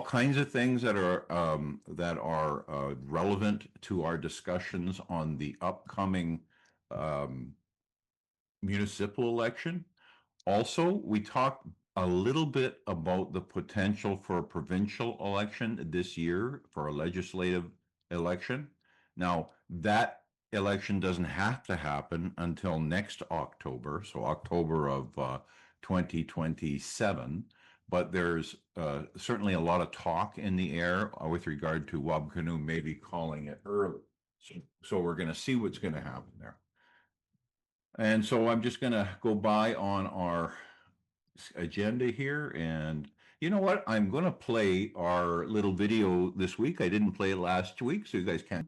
kinds of things that are relevant to our discussions on the upcoming um, municipal election. Also, we talked a little bit about the potential for a provincial election this year for a legislative election. Now, that election doesn't have to happen until next October, so October of 2027. But there's certainly a lot of talk in the air with regard to Wabkanu maybe calling it early. So we're going to see what's going to happen there. And so I'm just going to go by on our agenda here. And you know what? I'm going to play our little video this week. I didn't play it last week, so you guys can.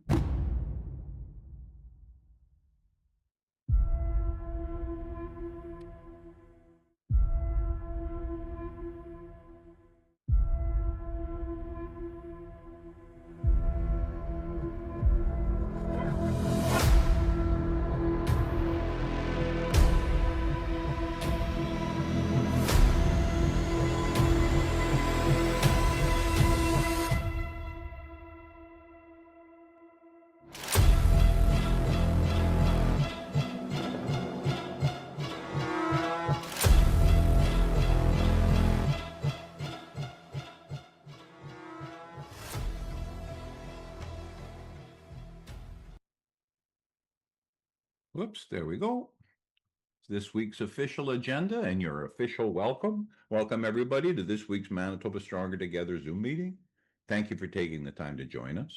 Whoops, there we go. This week's official agenda and your official welcome. Welcome everybody to this week's Manitoba Stronger Together Zoom meeting. Thank you for taking the time to join us.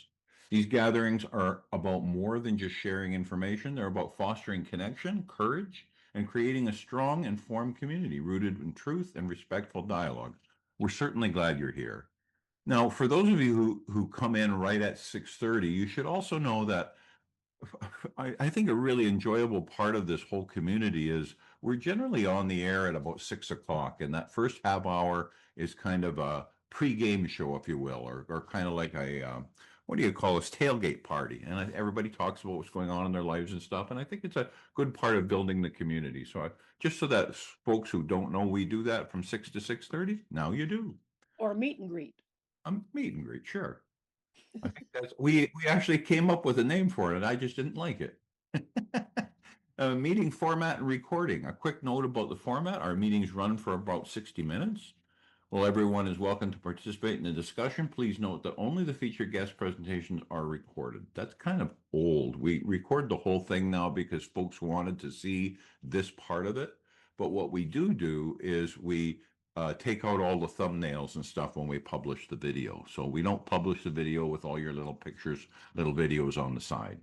These gatherings are about more than just sharing information. They're about fostering connection, courage, and creating a strong, informed community rooted in truth and respectful dialogue. We're certainly glad you're here. Now, for those of you who come in right at 6:30, you should also know that I think a really enjoyable part of this whole community is we're generally on the air at about 6 o'clock, and that first half hour is kind of a pre-game show, if you will, or kind of like a what do you call this, tailgate party, and everybody talks about what's going on in their lives and stuff. And I think it's a good part of building the community. So just so that folks who don't know, we do that from 6 to 6:30. Now you do. Or meet and greet. Meet and greet, sure. I think we actually came up with a name for it, and I just didn't like it. Meeting format and recording. A quick note about the format. Our meetings run for about 60 minutes. While everyone is welcome to participate in the discussion, please note that only the featured guest presentations are recorded. That's kind of old. We record the whole thing now because folks wanted to see this part of it. But what we do is we take out all the thumbnails and stuff when we publish the video. So we don't publish the video with all your little pictures, little videos on the side.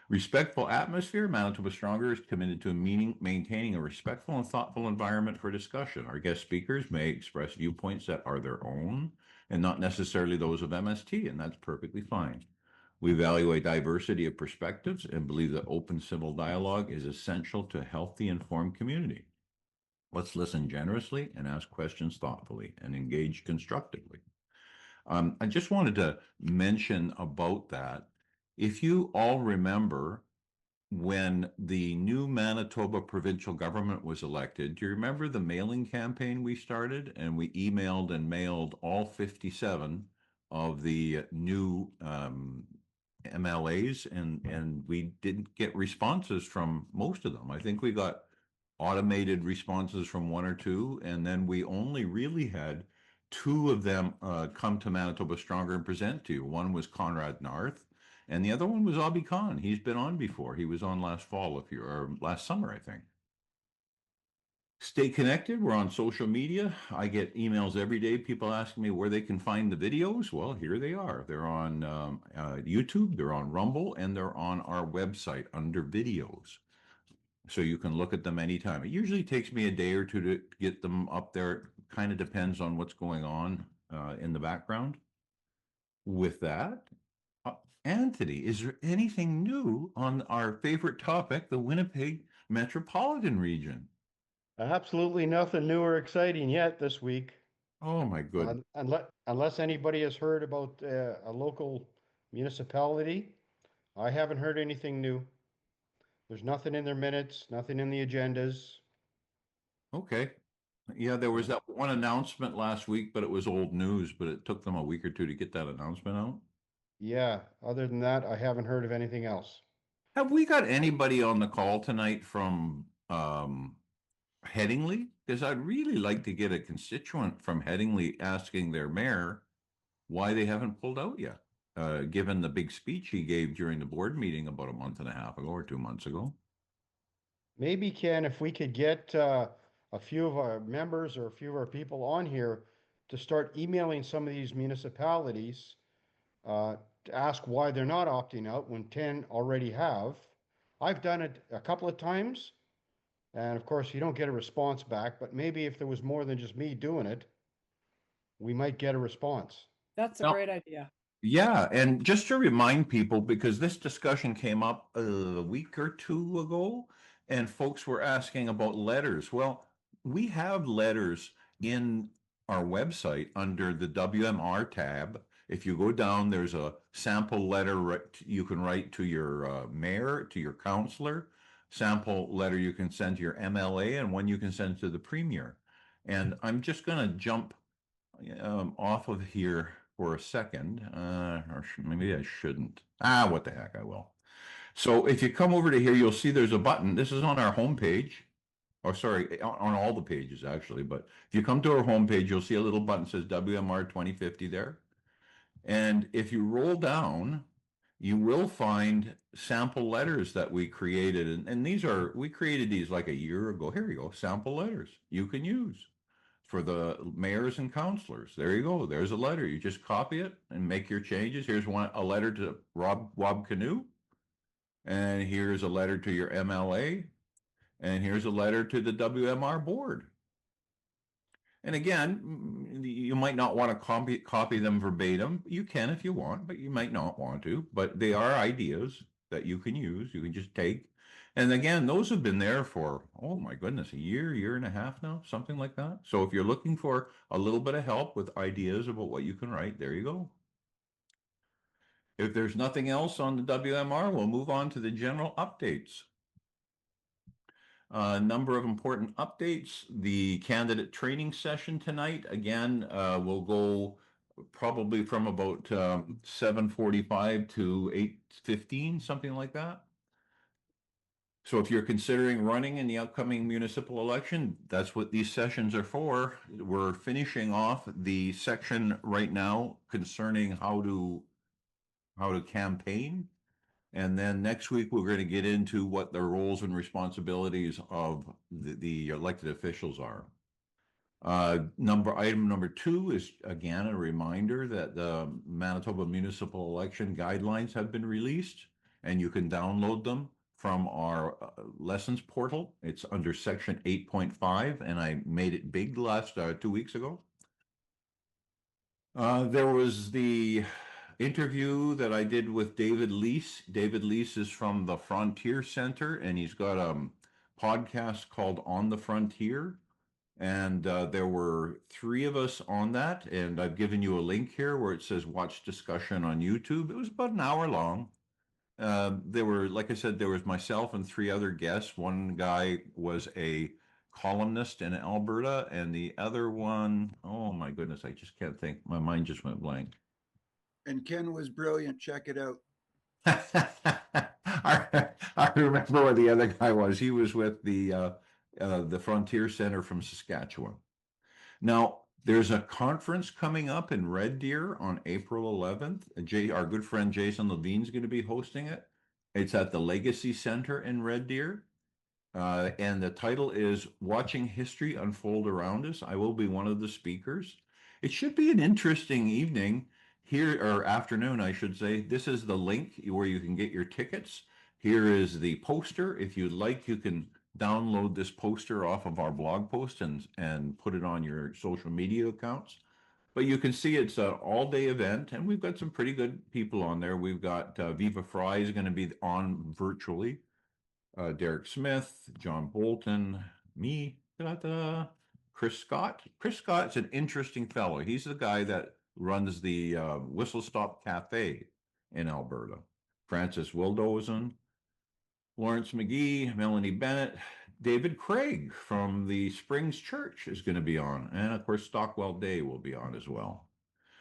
Respectful atmosphere. Manitoba Stronger is committed to maintaining a respectful and thoughtful environment for discussion. Our guest speakers may express viewpoints that are their own and not necessarily those of MST, and that's perfectly fine. We value a diversity of perspectives and believe that open civil dialogue is essential to a healthy, informed community. Let's listen generously and ask questions thoughtfully and engage constructively. I just wanted to mention about that. If you all remember when the new Manitoba provincial government was elected, do you remember the mailing campaign we started? And we emailed and mailed all 57 of the new MLAs, and we didn't get responses from most of them. I think we got automated responses from one or two, and then we only really had two of them come to Manitoba Stronger and present to you. One was Conrad Narth, and the other one was Obby Khan. He's been on before. He was on last fall, or last summer, I think. Stay connected. We're on social media. I get emails every day, people asking me where they can find the videos. Well, here they are. They're on YouTube, they're on Rumble, and they're on our website under videos. So you can look at them anytime. It usually takes me a day or two to get them up there. It kind of depends on what's going on in the background. With that, Anthony, is there anything new on our favorite topic, the Winnipeg metropolitan region? Absolutely nothing new or exciting yet this week. Oh my goodness. Unless anybody has heard about a local municipality, I haven't heard anything new. There's nothing in their minutes, nothing in the agendas. Okay. Yeah, there was that one announcement last week, but it was old news, but it took them a week or two to get that announcement out. Yeah, other than that, I haven't heard of anything else. Have we got anybody on the call tonight from Headingley? Because I'd really like to get a constituent from Headingley asking their mayor why they haven't pulled out yet, given the big speech he gave during the board meeting about a month and a half ago or 2 months ago. Maybe, Ken, if we could get a few of our members or a few of our people on here to start emailing some of these municipalities to ask why they're not opting out when 10 already have. I've done it a couple of times, and of course, you don't get a response back, but maybe if there was more than just me doing it, we might get a response. That's a Now, great idea. yeah, and just to remind people, because this discussion came up a week or two ago, and folks were asking about letters. Well, we have letters in our website under the WMR tab. If you go down, there's a sample letter you can write to your mayor, to your councillor, sample letter you can send to your MLA, and one you can send to the premier. And I'm just going to jump off of here for a second, or maybe I shouldn't. What the heck, I will. So if you come over to here, you'll see there's a button. This is on our homepage. Oh, sorry, on all the pages actually. But if you come to our homepage, you'll see a little button that says WMR 2050 there. And if you roll down, you will find sample letters that we created. And we created these like a year ago. Here you go, sample letters you can use for the mayors and councilors. There you go. There's a letter. You just copy it and make your changes. Here's a letter to Rob Canoe, and here's a letter to your MLA, and here's a letter to the WMR board. And again, you might not want to copy them verbatim. You can if you want, but you might not want to. But they are ideas that you can use. You can just take. And again, those have been there for, oh my goodness, a year and a half now, something like that. So if you're looking for a little bit of help with ideas about what you can write, there you go. If there's nothing else on the WMR, we'll move on to the general updates. A number of important updates. The candidate training session tonight, again, will go probably from about 7:45 to 8:15, something like that. So if you're considering running in the upcoming municipal election, that's what these sessions are for. We're finishing off the section right now concerning how to campaign. And then next week, we're going to get into what the roles and responsibilities of the elected officials are. Item number 2 is again a reminder that the Manitoba municipal election guidelines have been released, and you can download them from our lessons portal. It's under section 8.5, and I made it big last 2 weeks ago. There was the interview that I did with David Lease. David Lease is from the Frontier Center, and he's got a podcast called On the Frontier. And there were 3 of us on that, and I've given you a link here where it says watch discussion on YouTube. It was about an hour long. There were, like I said, there was myself and 3 other guests. One guy was a columnist in Alberta, and the other one, oh my goodness, I just can't think. My mind just went blank. And Ken was brilliant. Check it out. I remember what the other guy was. He was with the Frontier Center from Saskatchewan. Now, there's a conference coming up in Red Deer on April 11th. Our good friend Jason Levine's going to be hosting it. It's at the Legacy Center in Red Deer. And the title is Watching History Unfold Around Us. I will be one of the speakers. It should be an interesting evening here, or afternoon, I should say. This is the link where you can get your tickets. Here is the poster. If you'd like, you can download this poster off of our blog post and put it on your social media accounts. But you can see it's an all-day event, and we've got some pretty good people on there. We've got Viva Fry is going to be on virtually. Derek Smith, John Bolton, me, Chris Scott. Chris Scott's an interesting fellow. He's the guy that runs the Whistle Stop Cafe in Alberta. Francis Wildozen, Lawrence McGee, Melanie Bennett, David Craig from the Springs Church is going to be on. And of course, Stockwell Day will be on as well.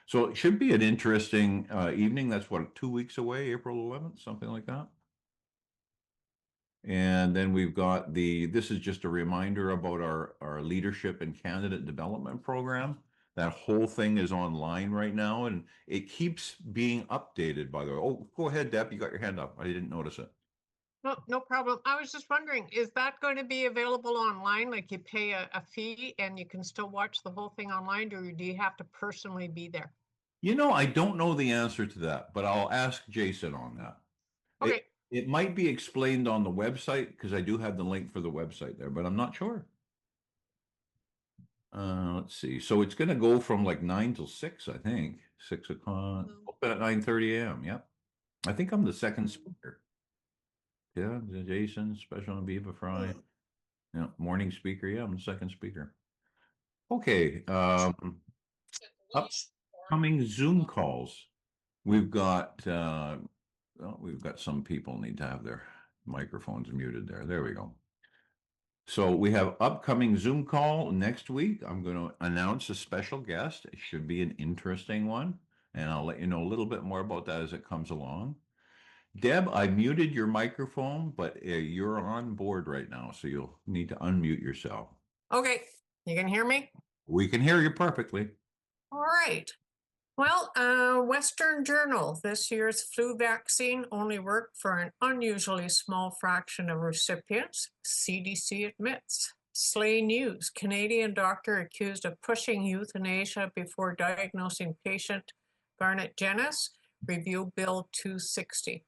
So it should be an interesting evening. That's what, 2 weeks away, April 11th, something like that. And then we've got this is just a reminder about our leadership and candidate development program. That whole thing is online right now and it keeps being updated, by the way. Oh, go ahead, Deb. You got your hand up. I didn't notice it. No, no problem. I was just wondering, is that going to be available online? Like you pay a fee and you can still watch the whole thing online, or do you have to personally be there? I don't know the answer to that, but I'll ask Jason on that. Okay. It might be explained on the website because I do have the link for the website there, but I'm not sure. Let's see. So it's going to go from like 9 till 6, I think. 6 o'clock. Open at 9:30 a.m. Yep. I think I'm the second speaker. Yeah, Jason, special on Viva Fry. Yeah, morning speaker. Yeah, I'm the second speaker. Okay. Upcoming Zoom calls. We've got some people need to have their microphones muted there. There we go. So we have upcoming Zoom call next week. I'm going to announce a special guest. It should be an interesting one, and I'll let you know a little bit more about that as it comes along. Deb, I muted your microphone, but you're on board right now, so you'll need to unmute yourself. Okay. You can hear me? We can hear you perfectly. All right. Well, Western Journal, this year's flu vaccine only worked for an unusually small fraction of recipients, CDC admits. Slay News, Canadian doctor accused of pushing euthanasia before diagnosing patient Garnet Jennis, review Bill 260.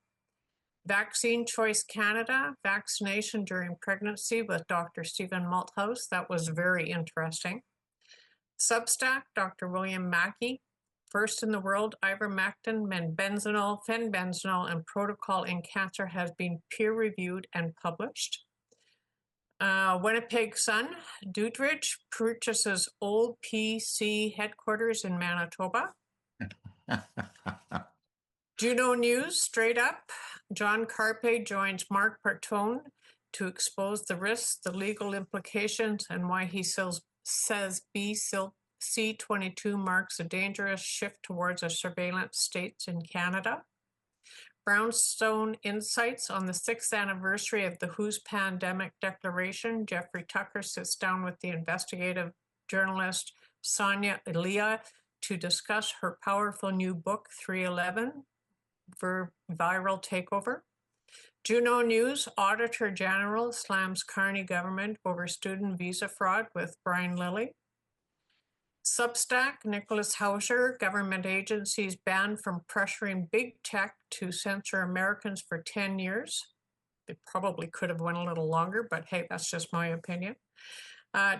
Vaccine Choice Canada, vaccination during pregnancy with Dr. Stephen Malthouse, that was very interesting. Substack, Dr. William Mackey, first in the world, ivermectin, fenbenzanol, and protocol in cancer has been peer-reviewed and published. Winnipeg Sun, Dootridge purchases old PC headquarters in Manitoba. Juno News, straight up, John Carpe joins Mark Partone to expose the risks, the legal implications, and why he says C-22 marks a dangerous shift towards a surveillance state in Canada. Brownstone Insights on the 6th anniversary of the WHO's pandemic declaration. Jeffrey Tucker sits down with the investigative journalist Sonia Elia to discuss her powerful new book, 311, Viral Takeover. Juno News, Auditor General slams Carney government over student visa fraud with Brian Lilly. Substack, Nicholas Hauser, government agencies banned from pressuring big tech to censor Americans for 10 years. It probably could have went a little longer, but hey, that's just my opinion.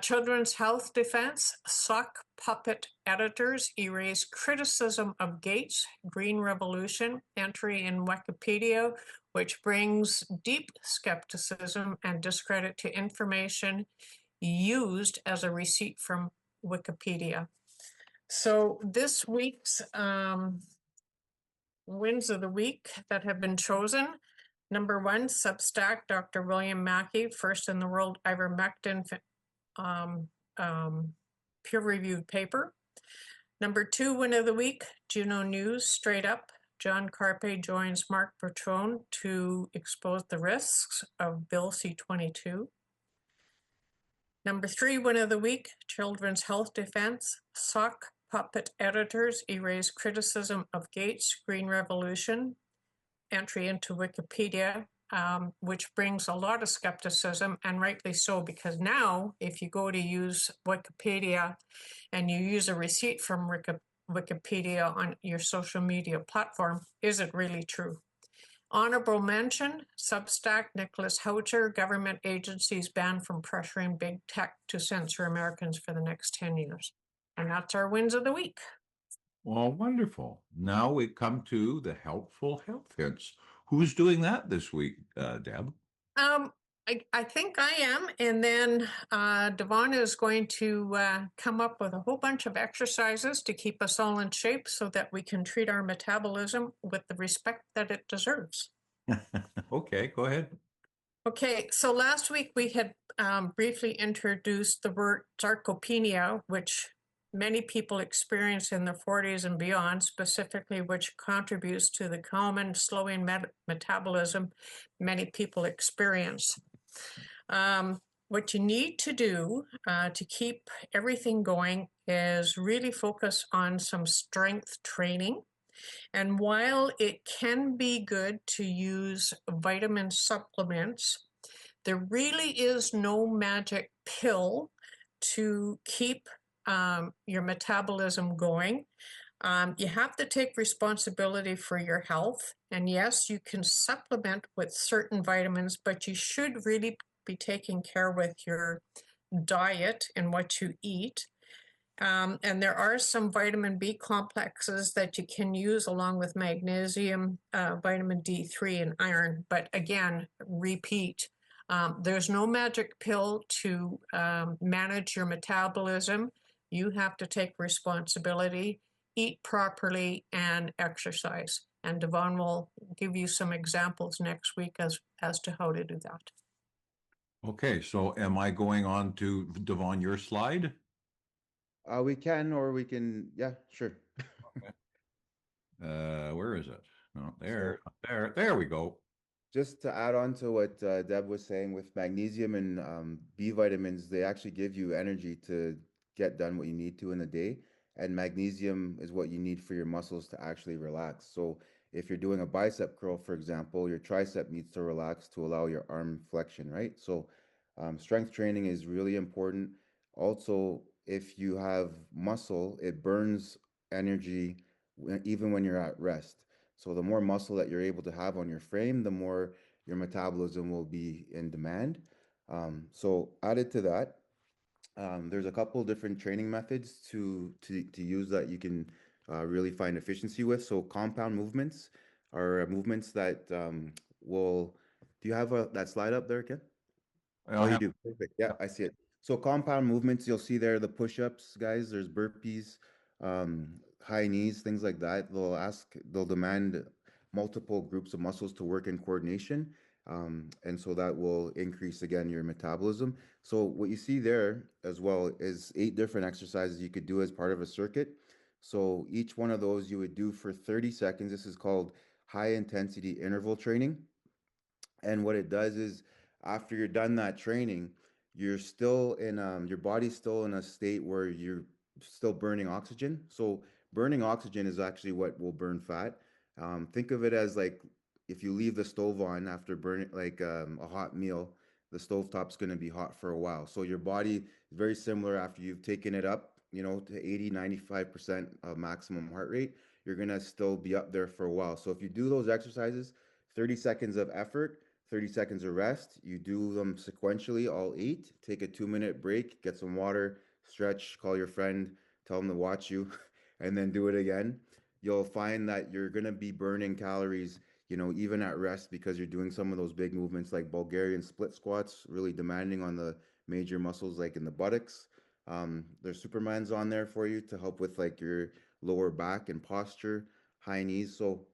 Children's Health Defense, sock puppet editors erase criticism of Gates, Green Revolution, entry in Wikipedia, which brings deep skepticism and discredit to information used as a receipt from Wikipedia. So this week's wins of the week that have been chosen. Number 1, Substack, Dr. William Mackey, first in the world ivermectin peer-reviewed paper. Number 2, win of the week, Juno News, straight up. John Carpe joins Mark Bertrand to expose the risks of Bill C-22. Number 3, win of the week, Children's Health Defense, sock puppet editors erase criticism of Gates, Green Revolution, entry into Wikipedia, which brings a lot of skepticism, and rightly so, because now if you go to use Wikipedia and you use a receipt from Wikipedia on your social media platform, is it really true? Honorable mention, Substack, Nicholas Hauser, government agencies banned from pressuring big tech to censor Americans for the next 10 years. And that's our wins of the week. Well, wonderful. Now we come to the helpful health hints. Who's doing that this week, Deb? I think I am. And then Devon is going to come up with a whole bunch of exercises to keep us all in shape so that we can treat our metabolism with the respect that it deserves. Okay, go ahead. Okay, so last week we had briefly introduced the word sarcopenia, which many people experience in their 40s and beyond, specifically which contributes to the common slowing metabolism many people experience. What you need to do to keep everything going is really focus on some strength training. And while it can be good to use vitamin supplements, there really is no magic pill to keep your metabolism going. You have to take responsibility for your health. And yes, you can supplement with certain vitamins, but you should really be taking care with your diet and what you eat. And there are some vitamin B complexes that you can use along with magnesium, vitamin D3, and iron. But again, repeat, there's no magic pill to manage your metabolism. You have to take responsibility, eat properly, and exercise. And Devon will give you some examples next week as to how to do that. Okay, so am I going on to Devon, your slide? We can, or we can, yeah, sure. Where is it? No, there we go. Just to add on to what Deb was saying with magnesium and B vitamins, they actually give you energy to get done what you need to in the day. And magnesium is what you need for your muscles to actually relax. So if you're doing a bicep curl, for example, your tricep needs to relax to allow your arm flexion, right? So strength training is really important. Also, if you have muscle, it burns energy even when you're at rest. So the more muscle that you're able to have on your frame, the more your metabolism will be in demand. So added to that, there's a couple different training methods to use that you can really find efficiency with. So compound movements are movements that will. Do you have that slide up there, Ken? Oh, you do. Perfect. Yeah, I see it. So compound movements, you'll see there the push-ups, guys. There's burpees, high knees, things like that. They'll demand multiple groups of muscles to work in coordination. And so that will increase again your metabolism. So what you see there as well is 8 different exercises you could do as part of a circuit. So each one of those you would do for 30 seconds. This is called high intensity interval training. And what it does is after you're done that training, you're still in your body's still in a state where you're still burning oxygen. So burning oxygen is actually what will burn fat. Think of it as like if you leave the stove on after burning like a hot meal, the stove top's going to be hot for a while. So your body is very similar after you've taken it up, to 80, 95% of maximum heart rate, you're going to still be up there for a while. So if you do those exercises, 30 seconds of effort, 30 seconds of rest. You do them sequentially, all 8. Take a 2-minute break, get some water, stretch, call your friend, tell them to watch you, and then do it again. You'll find that you're going to be burning calories, even at rest because you're doing some of those big movements like Bulgarian split squats, really demanding on the major muscles like in the buttocks. There's Supermans on there for you to help with like your lower back and posture, high knees. So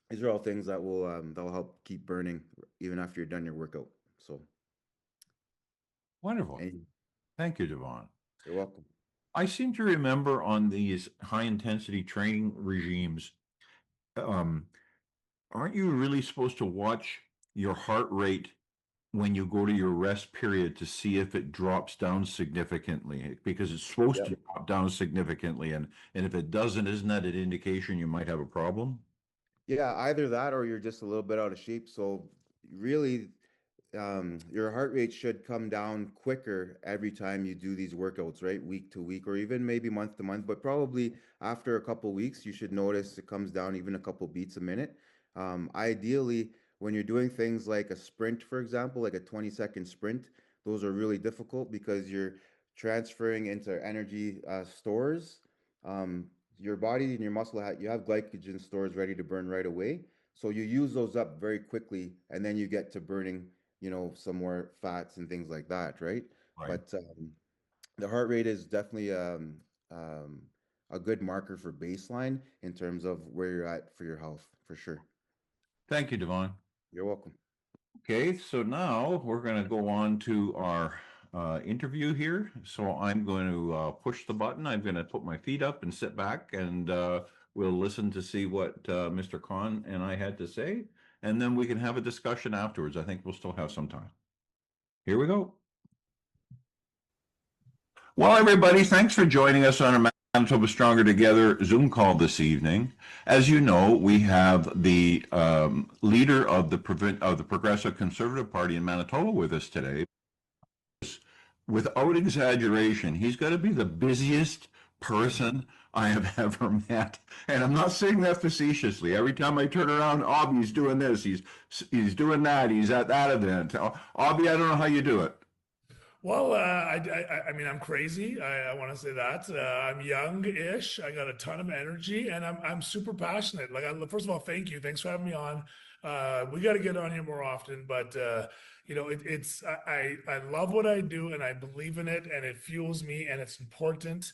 these are all things that'll help keep burning even after you're done your workout. So Wonderful. and Thank you, Devon. you're welcome. I seem to remember on these high intensity training regimes, aren't you really supposed to watch your heart rate when you go to your rest period to see if it drops down significantly? Because it's supposed to drop down significantly, and if it doesn't, isn't that an indication you might have a problem? Yeah, either that or you're just a little bit out of shape. So really, your heart rate should come down quicker every time you do these workouts, right? Week to week, or even maybe month to month. But probably after a couple weeks, you should notice it comes down even a couple beats a minute. Ideally, when you're doing things like a sprint, for example, like a 20-second sprint, those are really difficult because you're transferring into energy stores. Um, your body and your muscle, you have glycogen stores ready to burn right away. So you use those up very quickly, and then you get to burning some more fats and things like that, right? Right. But the heart rate is definitely um, a good marker for baseline in terms of where you're at for your health, for sure. Thank you, Devon. You're welcome. Okay, so now we're going to go on to our interview here. So I'm going to push the button. I'm going to put my feet up and sit back, and we'll listen to see what Mr. Khan and I had to say, and then we can have a discussion afterwards. I think we'll still have some time. Here we go. Well, everybody, thanks for joining us on our Manitoba Stronger Together Zoom call this evening. As you know, we have the leader of the Progressive Conservative Party in Manitoba with us today. Without exaggeration, he's got to be the busiest person I have ever met. And I'm not saying that facetiously. Every time I turn around, Obby's doing this, he's doing that, he's at that event. Obby, I don't know how you do it. Well, I mean, I'm crazy. I want to say that. I'm young-ish. I got a ton of energy, and I'm super passionate. First of all, thank you. Thanks for having me on. We got to get on here more often, but I love what I do, and I believe in it, and it fuels me, and it's important.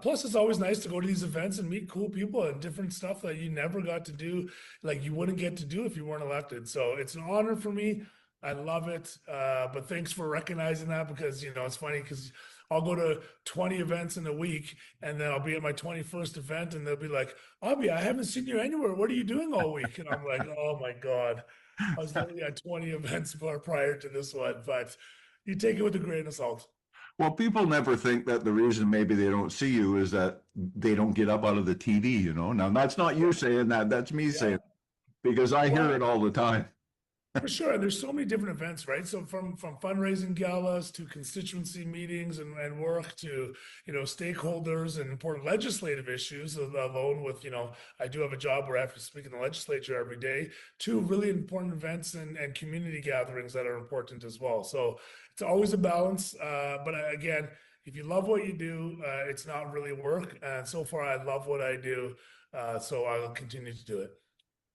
Plus, it's always nice to go to these events and meet cool people and different stuff that you never got to do, like you wouldn't get to do if you weren't elected. So it's an honor for me. I love it. But thanks for recognizing that because, it's funny because I'll go to 20 events in a week and then I'll be at my 21st event and they'll be like, Abby, I haven't seen you anywhere. What are you doing all week? And I'm like, oh my God. I was literally at 20 events prior to this one, but you take it with a grain of salt. Well, people never think that the reason maybe they don't see you is that they don't get up out of the TV, you know. Now, that's not you saying that, that's me Yeah. saying, because I hear Well, it all the time. for sure. And there's so many different events, right? So from fundraising galas to constituency meetings and work to, stakeholders and important legislative issues alone with, I do have a job where I have to speak in the legislature every day to really important events and community gatherings that are important as well. So it's always a balance. But again, if you love what you do, it's not really work. And so far, I love what I do. So I'll continue to do it.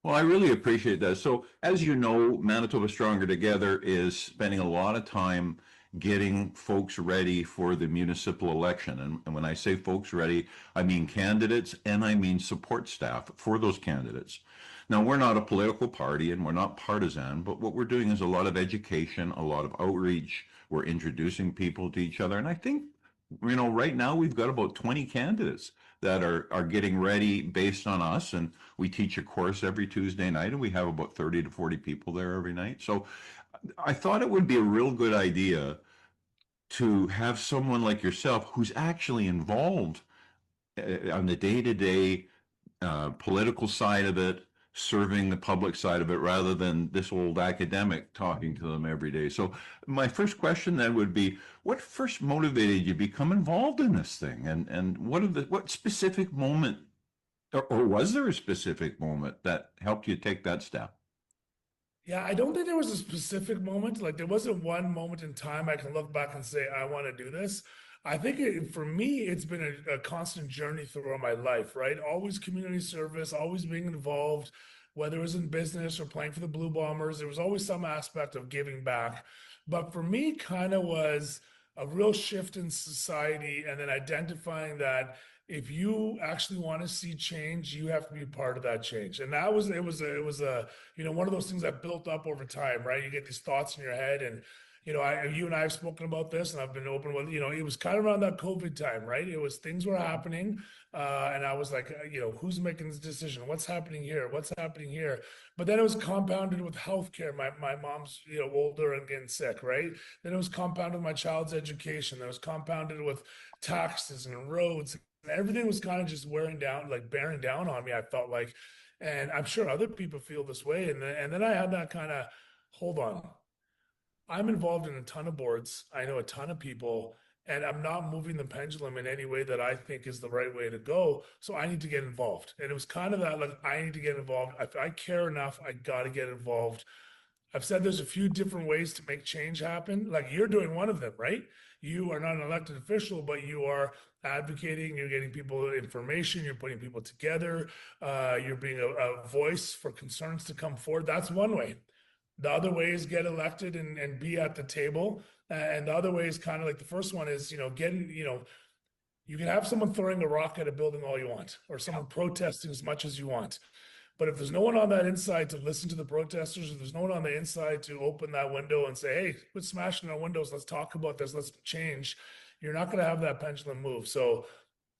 Well, I really appreciate that. So, as you know, Manitoba Stronger Together is spending a lot of time getting folks ready for the municipal election. And when I say folks ready, I mean candidates and I mean support staff for those candidates. Now, we're not a political party and we're not partisan, but what we're doing is a lot of education, a lot of outreach. We're introducing people to each other. And I think, right now we've got about 20 candidates that are getting ready based on us. And we teach a course every Tuesday night, and we have about 30 to 40 people there every night. So I thought it would be a real good idea to have someone like yourself who's actually involved on the day-to-day political side of it, serving the public side of it, rather than this old academic talking to them every day. So my first question then would be, what first motivated you to become involved in this thing? And what specific moment, or was there a specific moment that helped you take that step? Yeah, I don't think there was a specific moment. Like there wasn't one moment in time I can look back and say, I want to do this. I think for me, it's been a constant journey throughout my life, right? Always community service, always being involved, whether it was in business or playing for the Blue Bombers, there was always some aspect of giving back. But for me, kind of was a real shift in society and then identifying that if you actually want to see change, you have to be part of that change. And it was a one of those things that built up over time, right? You get these thoughts in your head and you and I have spoken about this and I've been open with, it was kind of around that COVID time, right? It was things were happening. And I was like, who's making this decision? What's happening here? What's happening here? But then it was compounded with healthcare. My mom's, older and getting sick, right? Then it was compounded with my child's education. Then it was compounded with taxes and roads. And everything was kind of just wearing down, like bearing down on me, I felt like. And I'm sure other people feel this way. And then I had that kind of, hold on. I'm involved in a ton of boards. I know a ton of people, and I'm not moving the pendulum in any way that I think is the right way to go. So I need to get involved. And it was kind of that, like, I need to get involved. If I care enough, I got to get involved. I've said there's a few different ways to make change happen. Like you're doing one of them, right? You are not an elected official, but you are advocating, you're getting people information, you're putting people together, you're being a voice for concerns to come forward. That's one way. The other way is get elected and be at the table. And the other way is kind of like the first one is, getting, you can have someone throwing a rock at a building all you want, or someone protesting as much as you want. But if there's no one on that inside to listen to the protesters, if there's no one on the inside to open that window and say, hey, quit smashing our windows, let's talk about this, let's change, you're not going to have that pendulum move. So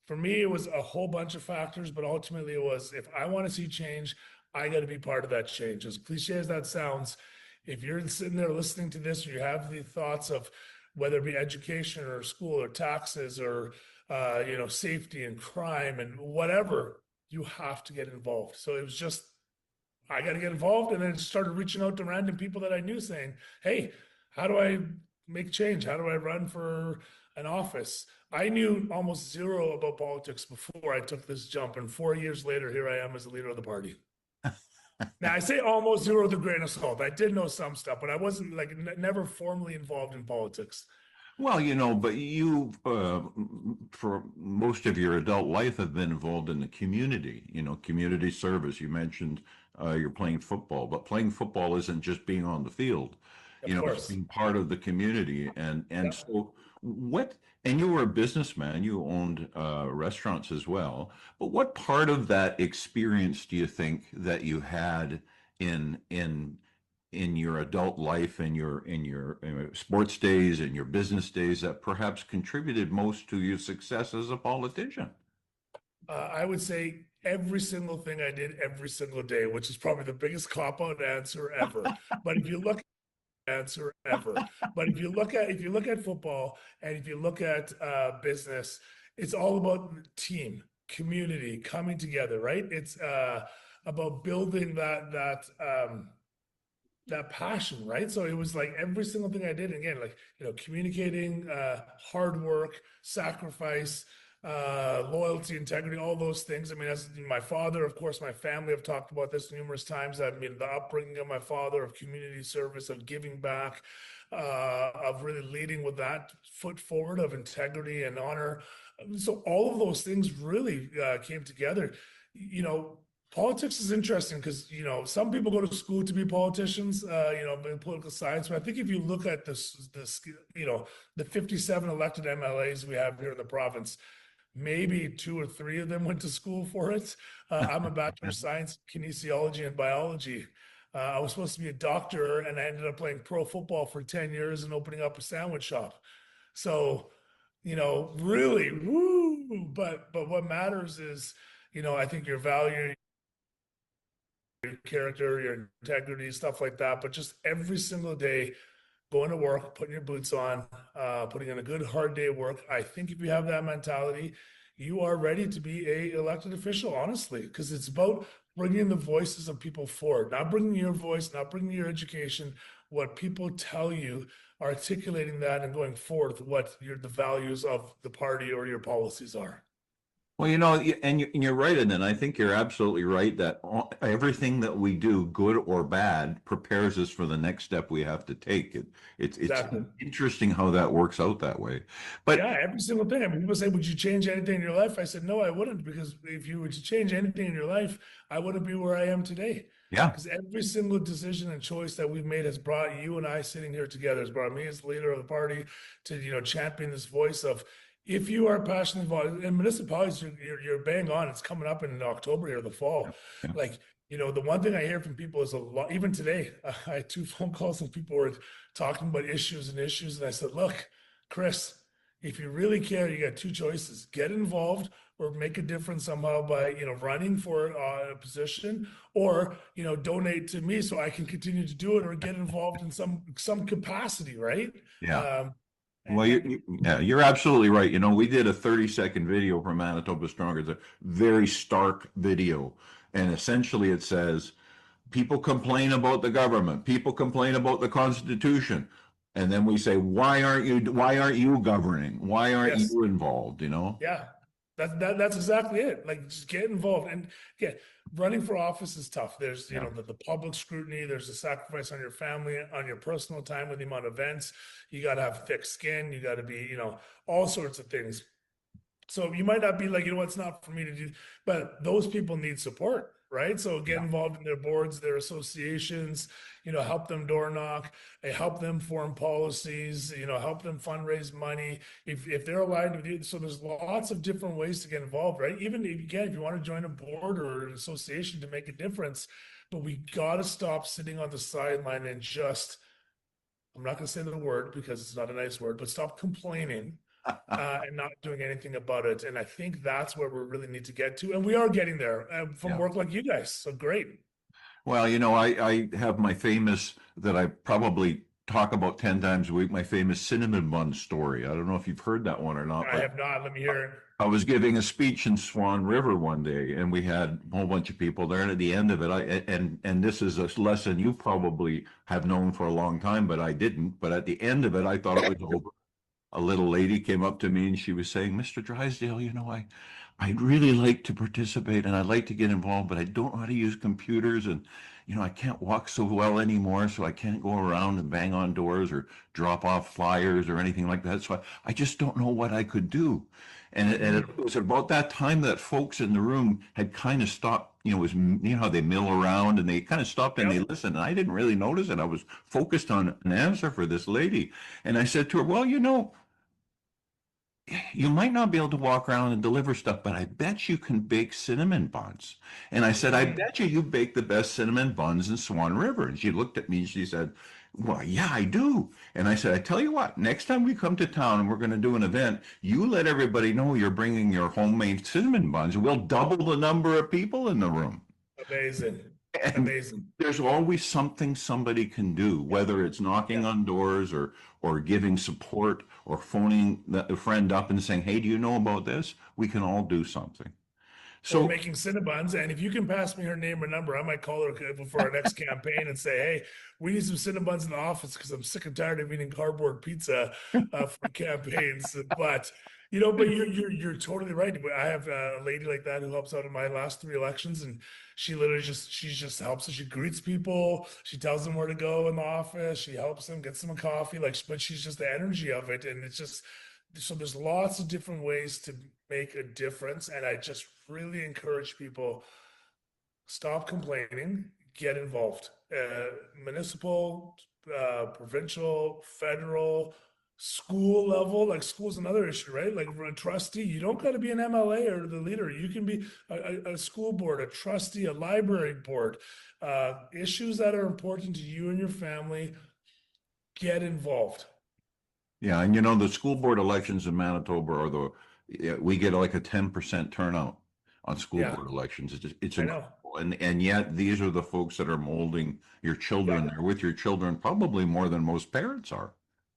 for me, it was a whole bunch of factors, but ultimately it was, if I want to see change, I got to be part of that change. As cliche as that sounds, if you're sitting there listening to this, or you have the thoughts of whether it be education or school or taxes or safety and crime and whatever, you have to get involved. So it was just, I got to get involved, and then started reaching out to random people that I knew, saying, "Hey, how do I make change? How do I run for an office?" I knew almost zero about politics before I took this jump, and 4 years later, here I am as the leader of the party. Now I say almost zero with a grain of salt. I did know some stuff, but I wasn't like never formally involved in politics. Well, but you, for most of your adult life, have been involved in the community, community service. You mentioned you're playing football, but playing football isn't just being on the field. Of It's course. being part of the community. And Yeah. so and you were a businessman, you owned restaurants as well. But what part of that experience do you think that you had in your adult life and your sports days and your business days that perhaps contributed most to your success as a politician? I would say every single thing I did every single day, which is probably the biggest cop-out answer ever. But if you look if you look at football, and if you look at business, it's all about team, community, coming together, right? It's about building that passion, right? So it was like every single thing I did, again, like, communicating, hard work, sacrifice, loyalty, integrity, all those things. I mean, as my father, of course, my family have talked about this numerous times. I mean, the upbringing of my father, of community service, of giving back, of really leading with that foot forward of integrity and honor. So all of those things really came together. Politics is interesting because, some people go to school to be politicians, in political science. But I think if you look at the 57 elected MLAs we have here in the province, maybe 2 or 3 of them went to school for it. I'm a Bachelor of Science, Kinesiology and Biology. I was supposed to be a doctor, and I ended up playing pro football for 10 years and opening up a sandwich shop. So, really, woo. But what matters is, I think your value, your character, your integrity, stuff like that. But just every single day, going to work, putting your boots on, putting in a good hard day of work. I think if you have that mentality, you are ready to be a elected official, honestly, because it's about bringing the voices of people forward, not bringing your voice, not bringing your education, what people tell you, articulating that and going forth what the values of the party or your policies are. Well, and you're right, and I think you're absolutely right that everything that we do, good or bad, prepares us for the next step we have to take. It's Exactly. interesting how that works out that way. But Yeah, every single thing. I mean, people say, would you change anything in your life? I said, no, I wouldn't, because if you were to change anything in your life, I wouldn't be where I am today. yeah, Because every single decision and choice that we've made has brought you and I sitting here together, has brought me as the leader of the party to, champion this voice of, if you are passionate about it, and municipalities, you're bang on. It's coming up in October or the fall. yeah. Like, the one thing I hear from people is a lot, even today, I had 2 phone calls and people were talking about issues. And I said, look, Chris, if you really care, you got 2 choices: get involved or make a difference somehow by, running for a position, or, donate to me so I can continue to do it, or get involved in some capacity, right? Yeah. Well, you're absolutely right. We did a 30-second video for Manitoba Stronger. It's a very stark video. And essentially it says, people complain about the government. People complain about the Constitution. And then we say, why aren't you governing? Why aren't Yes. you involved, Yeah, that's exactly it. Like, just get involved. And again, running for office is tough. There's, Yeah. The public scrutiny. There's a sacrifice on your family, on your personal time with the amount of events. You got to have thick skin. You got to be, all sorts of things. So you might not be like, it's not for me to do, but those people need support, right? So get Yeah. involved in their boards, their associations, help them door knock, help them form policies, help them fundraise money if they're aligned with you. So there's lots of different ways to get involved, right? Even if you want to join a board or an association to make a difference, but we got to stop sitting on the sideline and just, I'm not going to say the word because it's not a nice word, but stop complaining and not doing anything about it. And I think that's where we really need to get to. And we are getting there from Yeah. work like you guys. So great. Well, I have my famous, that I probably talk about 10 times a week, my famous cinnamon bun story. I don't know if you've heard that one or not, I but have not. Let me hear it. I was giving a speech in Swan River one day, and we had a whole bunch of people there. And at the end of it, and this is a lesson you probably have known for a long time, but I didn't. But at the end of it, I thought it was over. A little lady came up to me and she was saying, "Mr. Drysdale, I'd really like to participate and I'd like to get involved, but I don't know how to use computers and I can't walk so well anymore, so I can't go around and bang on doors or drop off flyers or anything like that. So I just don't know what I could do." And it was about that time that folks in the room had kind of stopped, how they mill around and they kind of stopped and they Yep. listened. And I didn't really notice it. I was focused on an answer for this lady. And I said to her, "Well, you might not be able to walk around and deliver stuff, but I bet you can bake cinnamon buns." And I said, "I bet you bake the best cinnamon buns in Swan River." And she looked at me and she said, "Well, yeah, I do." And I said, "I tell you what, next time we come to town and we're going to do an event, you let everybody know you're bringing your homemade cinnamon buns, and we'll double the number of people in the room." Amazing. And Amazing. there's always something somebody can do, whether it's knocking Yeah. on doors or giving support or phoning a friend up and saying, "Hey, do you know about this?" We can all do something. Or So making Cinnabons. And if you can pass me her name or number, I might call her for our next campaign and say, "Hey, we need some Cinnabons in the office because I'm sick and tired of eating cardboard pizza for campaigns." But you're totally right. I have a lady like that who helps out in my last 3 elections, and she just helps us. She greets people. She tells them where to go in the office. She helps them, gets them a coffee. But she's just the energy of it, and it's just so there's lots of different ways to make a difference. And I just really encourage people, stop complaining, get involved. Municipal, provincial, federal, school level. Like school's another issue, right? Like a trustee, you don't got to be an MLA or the leader. You can be a school board, a trustee, a library board. Issues that are important to you and your family, get involved. yeah, and the school board elections in Manitoba we get like a 10% turnout on school Yeah, board elections. It's I know. incredible. And yet these are the folks that are molding your children. Yeah. They're with your children probably more than most parents are.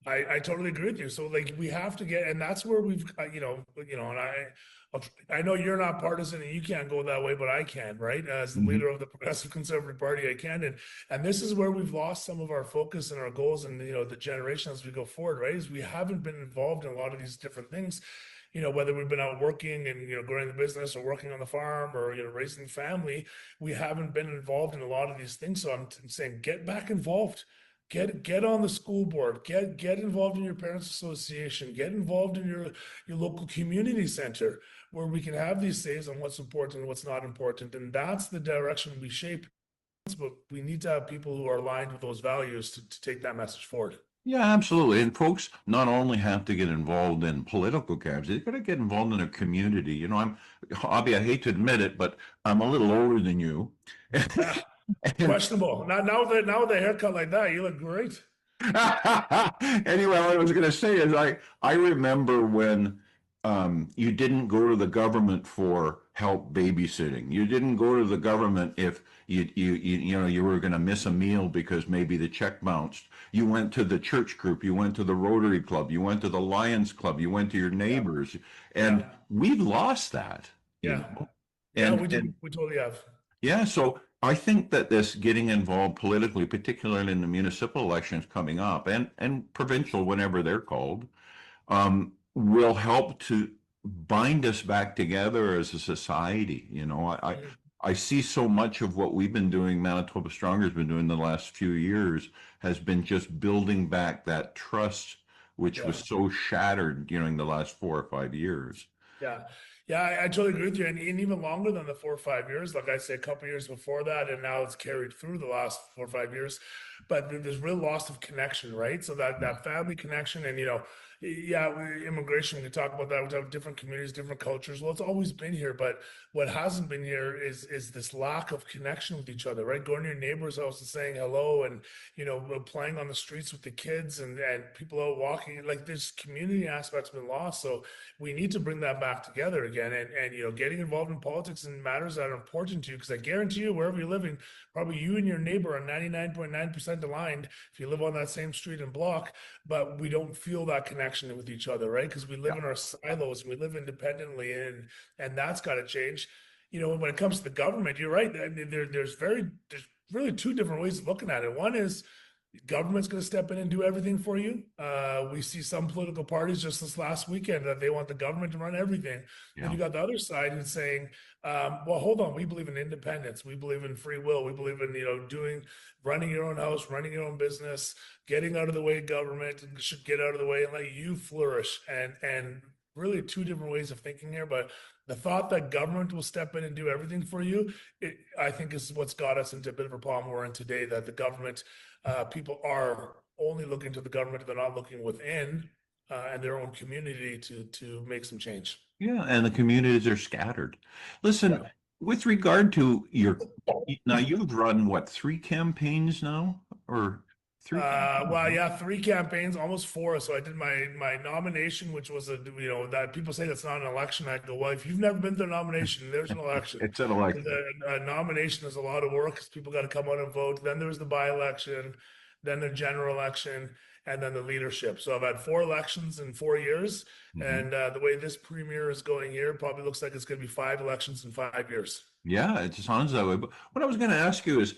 I totally agree with you. So like we have to get, and that's where we've, and I know you're not partisan and you can't go that way, but I can, right? As the Mhm. leader of the Progressive Conservative Party, I can, and this is where we've lost some of our focus and our goals, and the generation as we go forward, right? Is we haven't been involved in a lot of these different things. Whether we've been out working and growing the business or working on the farm or raising the family, we haven't been involved in a lot of these things. So I'm saying, get back involved. Get on the school board. Get involved in your parents association. Get involved in your local community center where we can have these says on what's important and what's not important. And that's the direction we shape. But we need to have people who are aligned with those values to take that message forward. Yeah, absolutely. And folks not only have to get involved in political camps, they've got to get involved in a community. Obby, I hate to admit it, but I'm a little older than you. Ah, And questionable. Now with a haircut like that, you look great. anyway, what I was going to say is I remember when you didn't go to the government for help babysitting. You didn't go to the government if you were going to miss a meal because maybe the check bounced. You went to the church group. You went to the Rotary Club. You went to the Lions Club. You went to your Yeah, neighbors, and yeah, we've lost that. You yeah, know, yeah. and We do. We totally have. yeah, so I think that this getting involved politically, particularly in the municipal elections coming up and provincial whenever they're called, will help to bind us back together as a society. Mhm. I see so much of what we've been doing, Manitoba Stronger has been doing the last few years, has been just building back that trust, which was Yeah. so shattered during the last 4 or 5 years. Yeah. Yeah, I totally agree with you. And even longer than the 4 or 5 years, like I said, a couple years before that, and now it's carried through the last 4 or 5 years. But there's real loss of connection, right? So that family connection, and yeah, immigration. We can talk about that. We have different communities, different cultures. Well, it's always been here, but what hasn't been here is this lack of connection with each other, right? Going to your neighbor's house and saying hello, and playing on the streets with the kids, and people out walking. Like this community aspect's been lost. So we need to bring that back together again, and getting involved in politics and matters that are important to you, because I guarantee you, wherever you're living, probably you and your neighbor are 99.9% aligned if you live on that same street and block, but we don't feel that connection with each other, right? Because we live in our silos and we live independently, and that's got to change. When it comes to the government, you're right. I mean, there's really two different ways of looking at it. One is government's going to step in and do everything for you. We see some political parties just this last weekend that they want the government to run everything. Then you got the other side who's saying, well, hold on, we believe in independence. We believe in free will. We believe in, running your own house, running your own business, getting out of the way of government should get out of the way and let you flourish. And really two different ways of thinking here. But the thought that government will step in and do everything for you, I think is what's got us into a bit of a problem we're in today, that the government, people are only looking to the government, they're not looking within and their own community to make some change. Yeah, and the communities are scattered. Listen, with regard to now you've run what, 3 campaigns now, or 3 campaigns? Well, yeah, 3 campaigns, almost 4. So I did my nomination, which was that people say that's not an election. I go, well, if you've never been to a nomination, there's an election. It's an election. A nomination is a lot of work because people got to come out and vote. Then there's the by-election, then the general election, and then the leadership. So I've had 4 elections in 4 years, and the way this premier is going here, probably looks like it's going to be 5 elections in 5 years. Yeah, it sounds that way. But what I was going to ask you is,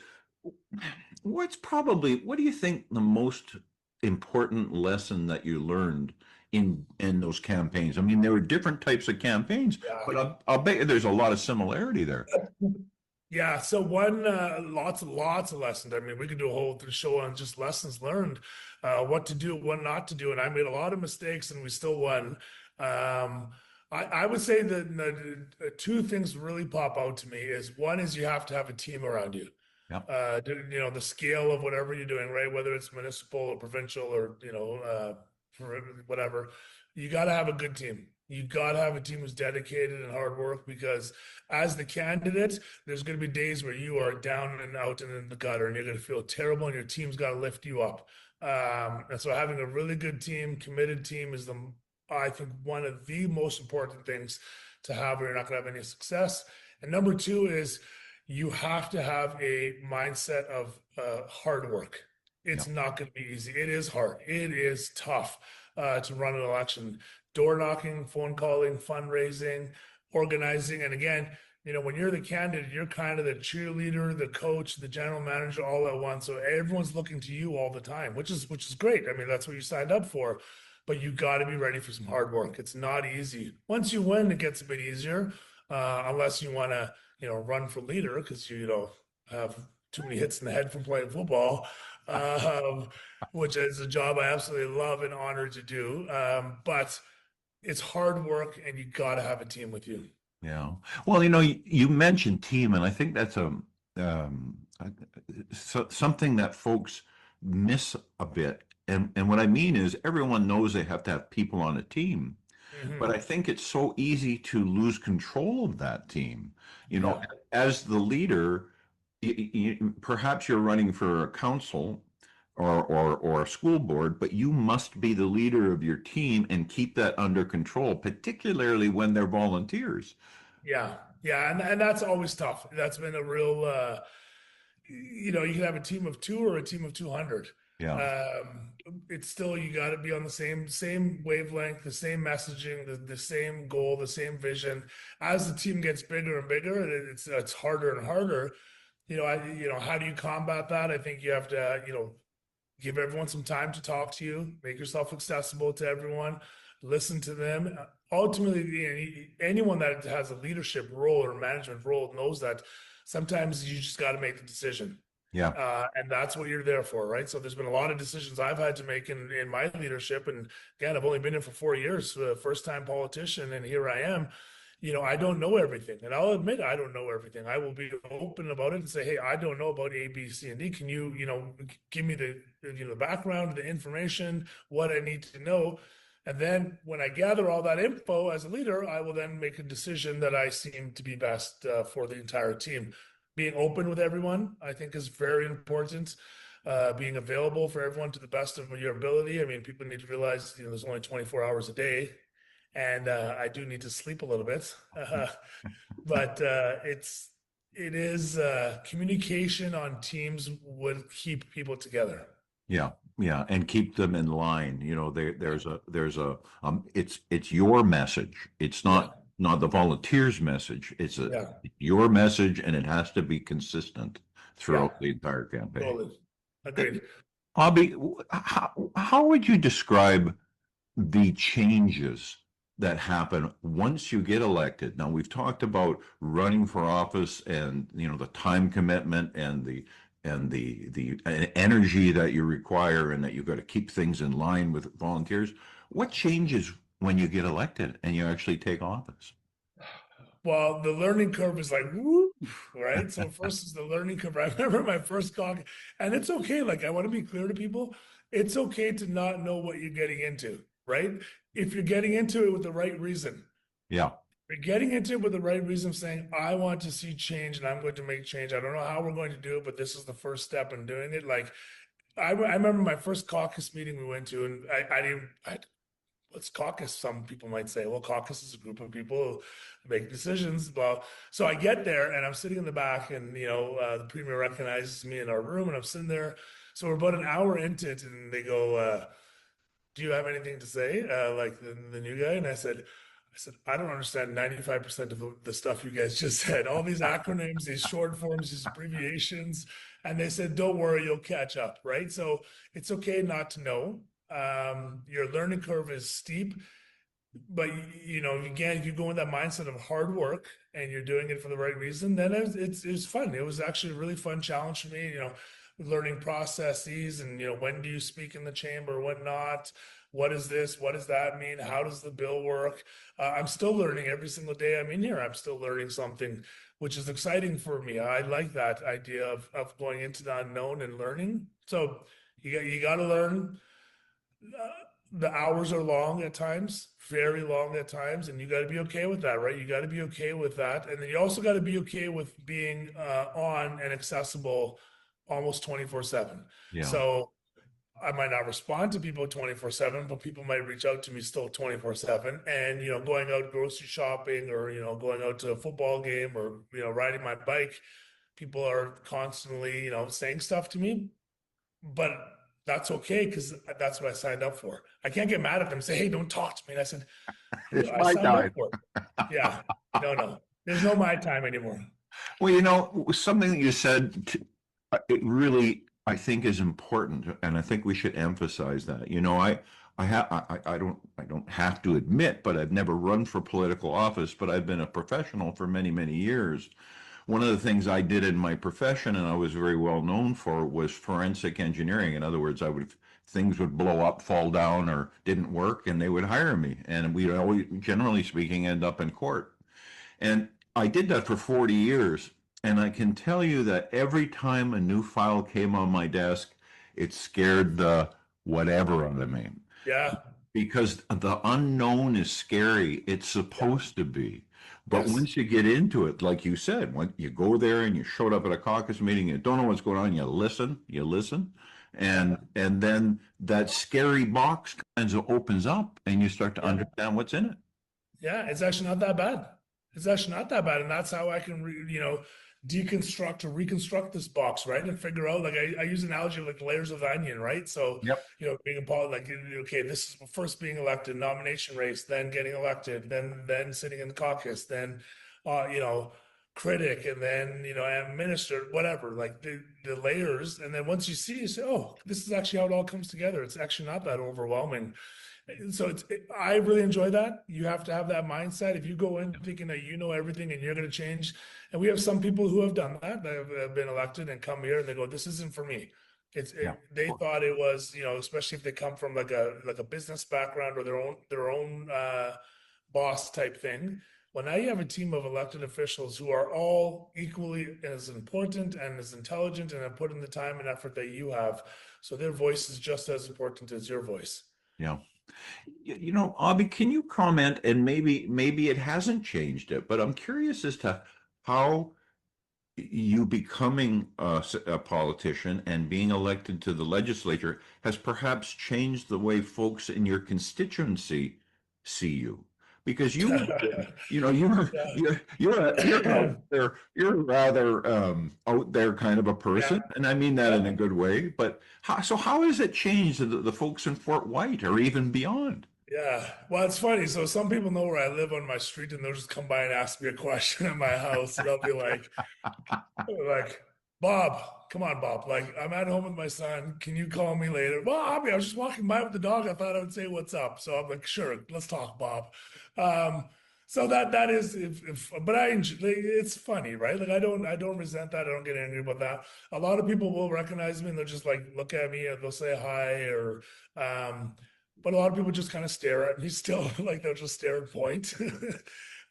what do you think the most important lesson that you learned in those campaigns? I mean, there were different types of campaigns, but I'll bet you there's a lot of similarity there. Yeah, so lots of lessons. I mean, we could do a whole show on just lessons learned, what to do, what not to do, and I made a lot of mistakes, and we still won. I would say that the 2 things really pop out to me is, one is you have to have a team around you. Yeah. The scale of whatever you're doing, right? Whether it's municipal or provincial or whatever, you got to have a good team. You got to have a team who's dedicated and hard work, because as the candidate, there's going to be days where you are down and out and in the gutter, and you're going to feel terrible, and your team's got to lift you up. And so having a really good team, committed team, is I think one of the most important things to have, or you're not going to have any success. And number 2 is you have to have a mindset of hard work. It's not going to be easy. It is hard. It is tough to run an election. Door knocking, phone calling, fundraising, organizing. And again, when you're the candidate, you're kind of the cheerleader, the coach, the general manager all at once. So everyone's looking to you all the time, which is great. I mean, that's what you signed up for. But you got to be ready for some hard work. It's not easy. Once you win, it gets a bit easier, unless you want to run for leader because you have too many hits in the head from playing football, which is a job I absolutely love and honored to do. But it's hard work, and you got to have a team with you. Yeah. Well, you mentioned team, and I think that's something that folks miss a bit. And what I mean is, everyone knows they have to have people on a team. But I think it's so easy to lose control of that team. As the leader, perhaps you're running for a council or a school board, but you must be the leader of your team and keep that under control, particularly when they're volunteers. Yeah. And that's always tough. That's been a real, you can have a team of 2 or a team of 200. Yeah. It's still, you got to be on the same wavelength, the same messaging, the same goal, the same vision. As the team gets bigger and bigger, it's harder and harder. How do you combat that? I think you have to, give everyone some time to talk to you, make yourself accessible to everyone, listen to them. Ultimately, anyone that has a leadership role or management role knows that sometimes you just got to make the decision. Yeah. And that's what you're there for, right? So there's been a lot of decisions I've had to make in my leadership. And again, I've only been in for 4 years, first time politician, and here I am. I don't know everything, and I'll admit I don't know everything. I will be open about it and say, hey, I don't know about A, B, C, and D. Can you, give me the background, the information, what I need to know? And then when I gather all that info as a leader, I will then make a decision that I seem to be best for the entire team. Being open with everyone, I think, is very important. Being available for everyone to the best of your ability. I mean, people need to realize, there's only 24 hours a day, and I do need to sleep a little bit. But it is communication on teams would keep people together. Yeah, yeah, and keep them in line. It's your message. It's Yeah, not the volunteers' message. It's yeah, your message, and it has to be consistent yeah, throughout the entire campaign. totally. Agreed. Bobby, how would you describe the changes that happen once you get elected? Now, we've talked about running for office and, the time commitment and the energy that you require and that you've got to keep things in line with volunteers. What changes when you get elected and you actually take office? Well, the learning curve is like, whoop, right? So first is the learning curve. I remember my first caucus, and it's okay. Like, I want to be clear to people. It's okay to not know what you're getting into, right? If you're getting into it with the right reason, Yeah, you're getting into it with the right reason, saying, I want to see change and I'm going to make change. I don't know how we're going to do it, but this is the first step in doing it. Like, I remember my first caucus meeting we went to, and I didn't, what's caucus? Some people might say, well, caucus is a group of people who make decisions. Well, so I get there and I'm sitting in the back, and the premier recognizes me in our room, and I'm sitting there. So we're about an hour into it, and they go, "Do you have anything to say?" Like the new guy, and I said, I don't understand 95% of the stuff you guys just said. All these acronyms, these short forms, these abbreviations. And they said, don't worry, you'll catch up, right? So it's okay not to know. Your learning curve is steep, but again, if you go in that mindset of hard work and you're doing it for the right reason, then it's fun. It was actually a really fun challenge for me, learning processes, and when do you speak in the chamber, when not, what is this, what does that mean, how does the bill work? I'm still learning every single day I'm in here. I'm still learning something, which is exciting for me. I like that idea of going into the unknown and learning. So you got to learn. The hours are long at times, very long at times, and you got to be okay with that, right? You got to be okay with that, and then you also got to be okay with being on and accessible almost 24/7. yeah, So I might not respond to people 24/7, but people might reach out to me still 24/7. And going out grocery shopping, or going out to a football game, or riding my bike, people are constantly saying stuff to me, but that's okay, because that's what I signed up for. I can't get mad at them and say, hey, don't talk to me. And I said, it's I my signed up time. for it. Yeah, no, there's no my time anymore. Well, something that you said, it really, I think, is important, and I think we should emphasize that. I don't have to admit, but I've never run for political office, but I've been a professional for many, many years. One of the things I did in my profession, and I was very well known for, was forensic engineering. In other words, things would blow up, fall down, or didn't work, and they would hire me, and we'd always, generally speaking, end up in court. And I did that for 40 years. And I can tell you that every time a new file came on my desk, it scared the whatever out of me. Yeah, Because the unknown is scary. It's yeah, supposed to be. But yes, once you get into it, like you said, when you go there and you showed up at a caucus meeting, you don't know what's going on, you listen, yeah, and then that scary box kind of opens up and you start to yeah. understand what's in it. Yeah, it's actually not that bad. It's actually not that bad, and that's how I can, deconstruct or reconstruct this box, right, and figure out. Like, I use an analogy of like layers of the onion, right? So, Yep. being a like, okay, this is first being elected, nomination race, then getting elected, then sitting in the caucus, then, critic, and then minister, whatever, like the layers, and then once you see, you say, oh, this is actually how it all comes together. It's actually not that overwhelming. So I really enjoy that. You have to have that mindset. If you go in thinking that you know everything and you're going to change, and we have some people who have done that, that have been elected and come here and they go, "This isn't for me." Yeah. They thought it was, especially if they come from like a business background or their own boss type thing. Well, now you have a team of elected officials who are all equally as important and as intelligent and have put in the time and effort that you have. So their voice is just as important as your voice. Yeah. Abby, can you comment, and maybe it hasn't changed it, but I'm curious as to how you becoming a politician and being elected to the legislature has perhaps changed the way folks in your constituency see you. Because you're out there, you're rather out there kind of a Yeah. person, and I mean that in a Yeah. good way. But how has it changed the folks in Fort White or even beyond? Yeah. Well, it's funny. So some people know where I live on my street and they'll just come by and ask me a question at my house. And I'll be like, Bob, come on, Bob. Like, I'm at home with my son. Can you call me later? Well, Abby, I was just walking by with the dog. I thought I would say what's up. So I'm like, sure, let's talk, Bob. Um, so that is if but I enjoy, like, it's funny, right? Like I don't resent that. I don't get angry about that. A lot of people will recognize me and they'll just like look at me and they'll say hi or but a lot of people just kind of stare at me still, like they'll just stare and point.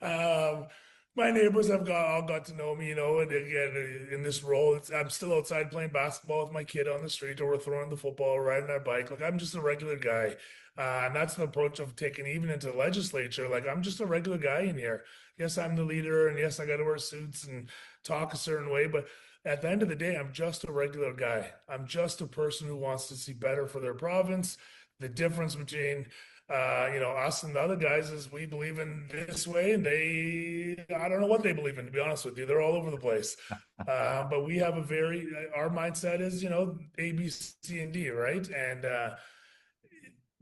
um, my neighbors have all got to know me, and again, in this role, I'm still outside playing basketball with my kid on the street, or we're throwing the football, or riding our bike. Like I'm just a regular guy, and that's the approach I've taken even into the legislature. Like I'm just a regular guy in here. Yes, I'm the leader, and yes, I got to wear suits and talk a certain way, but at the end of the day, I'm just a regular guy. I'm just a person who wants to see better for their province. The difference between us and the other guys is we believe in this way, and I don't know what they believe in, to be honest with you. They're all over the place. But we have our mindset is, A, B, C, and D, right? And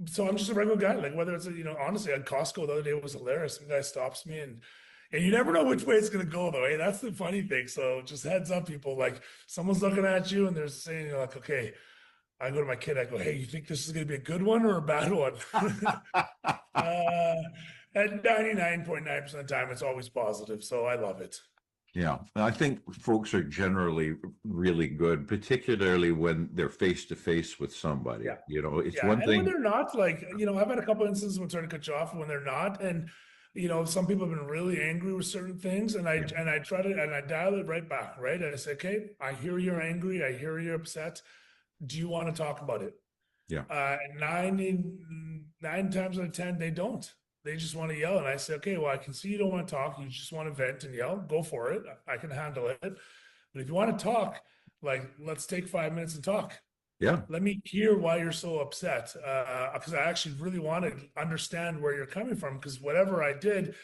so I'm just a regular guy. Like whether it's, honestly, at Costco the other day was hilarious. Some guy stops me and you never know which way it's gonna go though. Hey, that's the funny thing. So just heads up, people. Like someone's looking at you and they're saying, you're like, okay. I go to my kid, I go, hey, you think this is going to be a good one or a bad one? uh, at 99.9% of the time, it's always positive. So I love it. Yeah, I think folks are generally really good, particularly when they're face to face with somebody. Yeah. It's Yeah. one And when thing. they're not, like, I've had a couple instances when trying to cut you off when they're not. And, some people have been really angry with certain things. And Yeah, I try to, and I dial it right back, right? And I say, okay, I hear you're angry. I hear you're upset. Do you want to talk about it? yeah, Nine times out of 10, they don't. They just want to yell. And I say, okay, well, I can see you don't want to talk. You just want to vent and yell. Go for it. I can handle it. But if you want to talk, like, let's take 5 minutes and talk. yeah, Let me hear why you're so upset. Because I actually really want to understand where you're coming from. Because whatever I didn't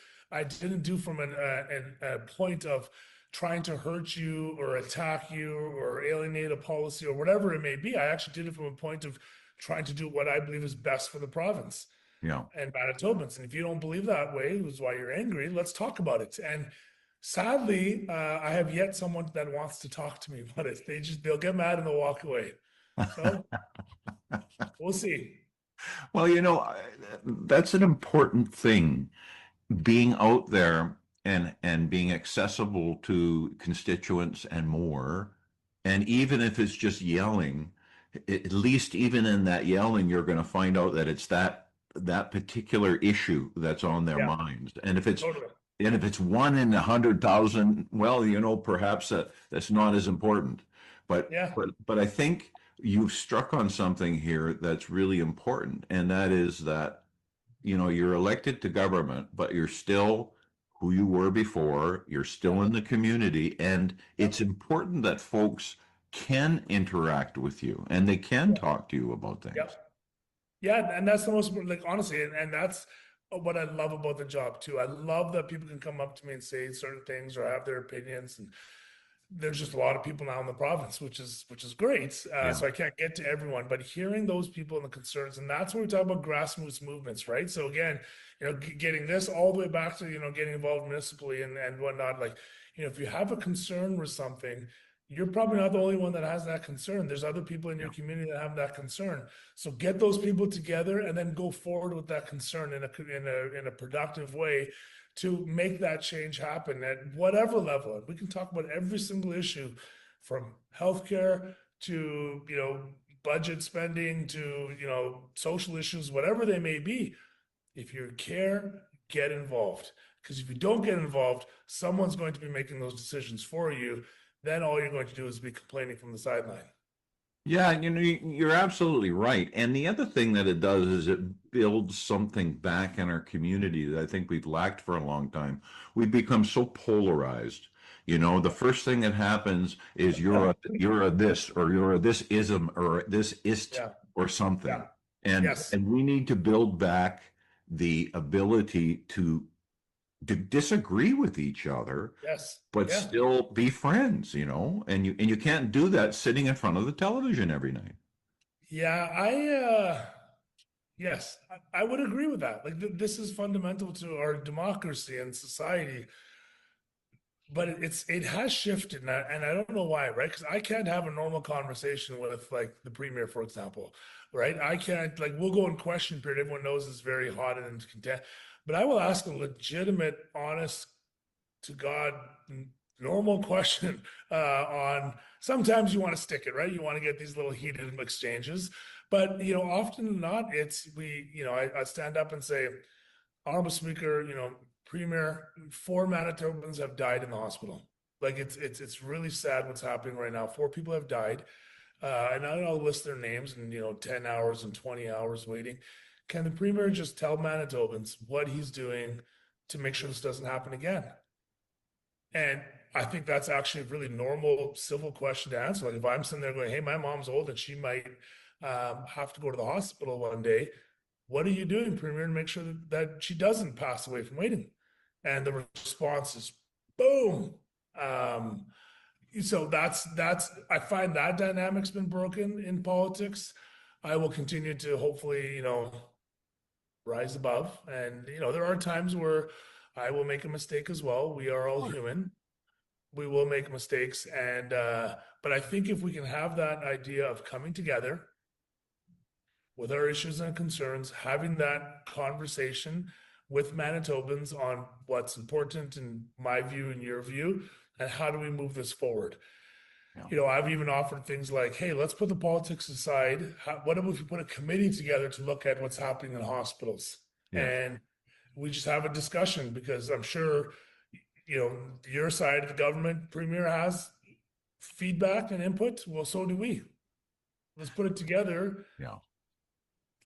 do from a point of trying to hurt you or attack you or alienate a policy or whatever it may be. I actually did it from a point of trying to do what I believe is best for the province yeah. and Manitobans. And if you don't believe that way, it was why you're angry, let's talk about it. And sadly, I have yet someone that wants to talk to me about it. They'll get mad and they'll walk away. So we'll see. Well, that's an important thing, being out there and being accessible to constituents and more. And even if it's just yelling, at least even in that yelling, you're going to find out that it's that particular issue that's on their Yeah, minds. totally. And if it's one in 100,000, well, perhaps that's not as important. But Yeah, but I think you've struck on something here that's really important, and that is that you're elected to government, but you're still who you were before. You're yeah, still in the community, and yep, it's important that folks can interact with you and they can yeah, talk to you about things. yep. Yeah, and that's the most like honestly, and that's what I love about the job too. I love that people can come up to me and say certain things or have their opinions, and there's just a lot of people now in the province, which is great. Yeah, So I can't get to everyone, but hearing those people and the concerns, and that's when we talk about grassroots movements, right? So again, getting this all the way back to getting involved municipally and whatnot. Like, if you have a concern with something, you're probably not the only one that has that concern. There's other people in your yeah, community that have that concern. So get those people together and then go forward with that concern in a productive way to make that change happen at whatever level. And we can talk about every single issue from healthcare to, budget spending to, social issues, whatever they may be. If you care, get involved. Because if you don't get involved, someone's going to be making those decisions for you. Then all you're going to do is be complaining from the sideline. Yeah, you're absolutely right. And the other thing that it does is it builds something back in our community that I think we've lacked for a long time. We've become so polarized. The first thing that happens is you're a this or you're a this ism or this ist Yeah. or something. Yeah. And Yes. and we need to build back the ability to disagree with each other Yes. but Yeah. still be friends, and you can't do that sitting in front of the television every night. Yeah. Yes, I would agree with that. Like this is fundamental to our democracy and society, but it has shifted, and I don't know why, right? Because I can't have a normal conversation with like the premier, for example, right? I can't like we'll go in question period. Everyone knows it's very hot and content, but I will ask a legitimate, honest to God, normal question on. Sometimes you want to stick it, right? You want to get these little heated exchanges, but often than not, it's I stand up and say, Honorable Speaker, Premier, 4 Manitobans have died in the hospital. Like it's really sad what's happening right now. 4 people have died, and I'll list their names and 10 hours and 20 hours waiting. Can the Premier just tell Manitobans what he's doing to make sure this doesn't happen again? And I think that's actually a really normal civil question to answer. Like if I'm sitting there going, "Hey, my mom's old and she might have to go to the hospital one day. What are you doing, Premier, to make sure that she doesn't pass away from waiting?" And the response is, "Boom." So that's I find that dynamic's been broken in politics. I will continue to hopefully rise above, and there are times where I will make a mistake as well. We are all human. We will make mistakes, and but I think if we can have that idea of coming together with our issues and concerns, having that conversation with Manitobans on what's important in my view and your view, and how do we move this forward. Yeah. I've even offered things like, hey, let's put the politics aside. What if we put a committee together to look at what's happening in hospitals? Yeah. And we just have a discussion, because I'm sure, your side of the government, Premier, has feedback and input. Well, so do we. Let's put it together. Yeah.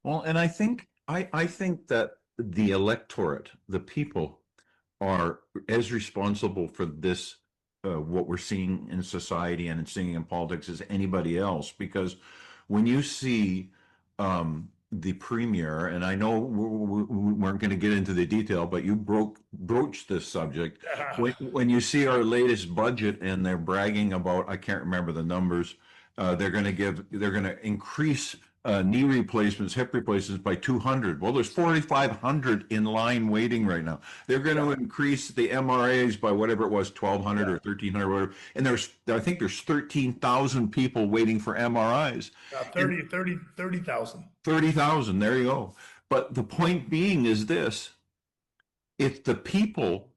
Well, and I think that the electorate, the people, are as responsible for this, what we're seeing in society and seeing in politics as anybody else. Because when you see the premier, and I know we weren't going to get into the detail, but you broached this subject. When you see our latest budget and they're bragging about, I can't remember the numbers, they're going to increase knee replacements, hip replacements by 200. Well, there's 4,500 in line waiting right now. They're going to increase the MRAs by whatever it was, 1,200 or 1,300, whatever. And I think there's 13,000 people waiting for MRIs. 30,000. 30,000, there you go. But the point being is this: if the people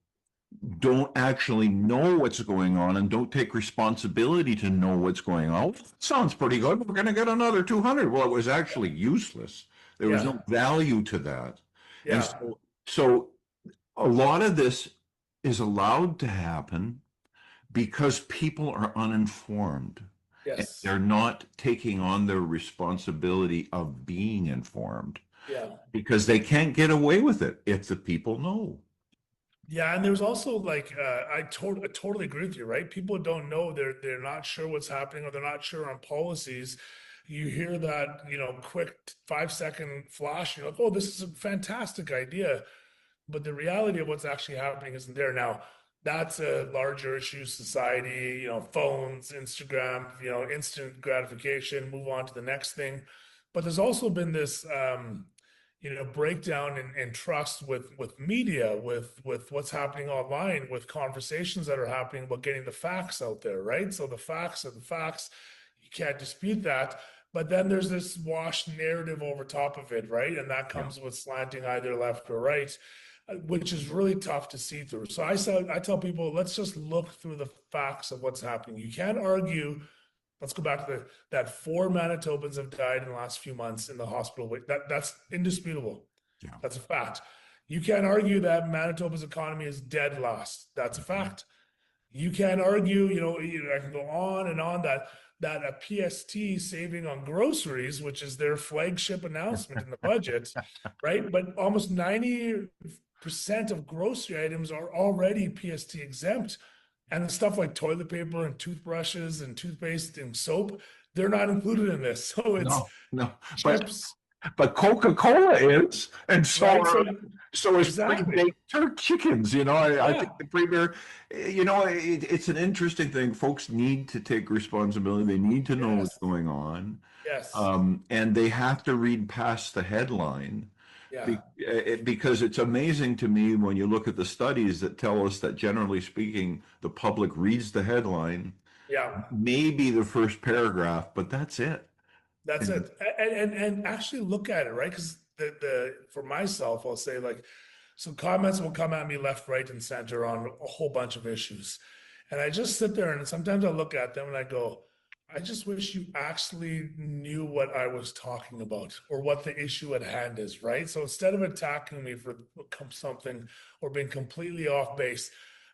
don't actually know what's going on and don't take responsibility to know what's going on, sounds pretty good. We're going to get another 200. Well, it was actually useless. There was no value to that. Yeah. And so a lot of this is allowed to happen because people are uninformed. Yes. They're not taking on their responsibility of being informed. Yeah. Because they can't get away with it if the people know. Yeah, and there's also like I totally agree with you, right? People don't know, they're not sure what's happening, or they're not sure on policies. You hear that, quick 5-second flash, you're like, oh, this is a fantastic idea. But the reality of what's actually happening isn't there. Now, that's a larger issue, society, phones, Instagram, instant gratification, move on to the next thing. But there's also been this breakdown in trust with media, with what's happening online, with conversations that are happening about getting the facts out there, right? So the facts are the facts. You can't dispute that. But then there's this washed narrative over top of it, right? And that comes with slanting either left or right, which is really tough to see through. So I tell people, let's just look through the facts of what's happening. You can't argue. Let's go back to that 4 Manitobans have died in the last few months in the hospital. That's indisputable. Yeah. That's a fact. You can't argue that Manitoba's economy is dead last. That's a fact. You can't argue, I can go on and on that a PST saving on groceries, which is their flagship announcement in the budget, right? But almost 90% of grocery items are already PST exempt. And the stuff like toilet paper and toothbrushes and toothpaste and soap, they're not included in this. So it's No, chips, but Coca-Cola is, and right? so is Exactly. pre-baked chickens. I Yeah. think the premier, it's an interesting thing. Folks need to take responsibility. They need to know what's Yes. going on, Yes. and they have to read past the headline. Yeah. Because it's amazing to me when you look at the studies that tell us that generally speaking, the public reads the headline, Yeah. maybe the first paragraph, but that's it. That's And it. And actually look at it, right? Because the for myself, I'll say like, so comments will come at me left, right, and center on a whole bunch of issues. And I just sit there and sometimes I look at them and I go, I just wish you actually knew what I was talking about or what the issue at hand is, right? So instead of attacking me for something or being completely off base,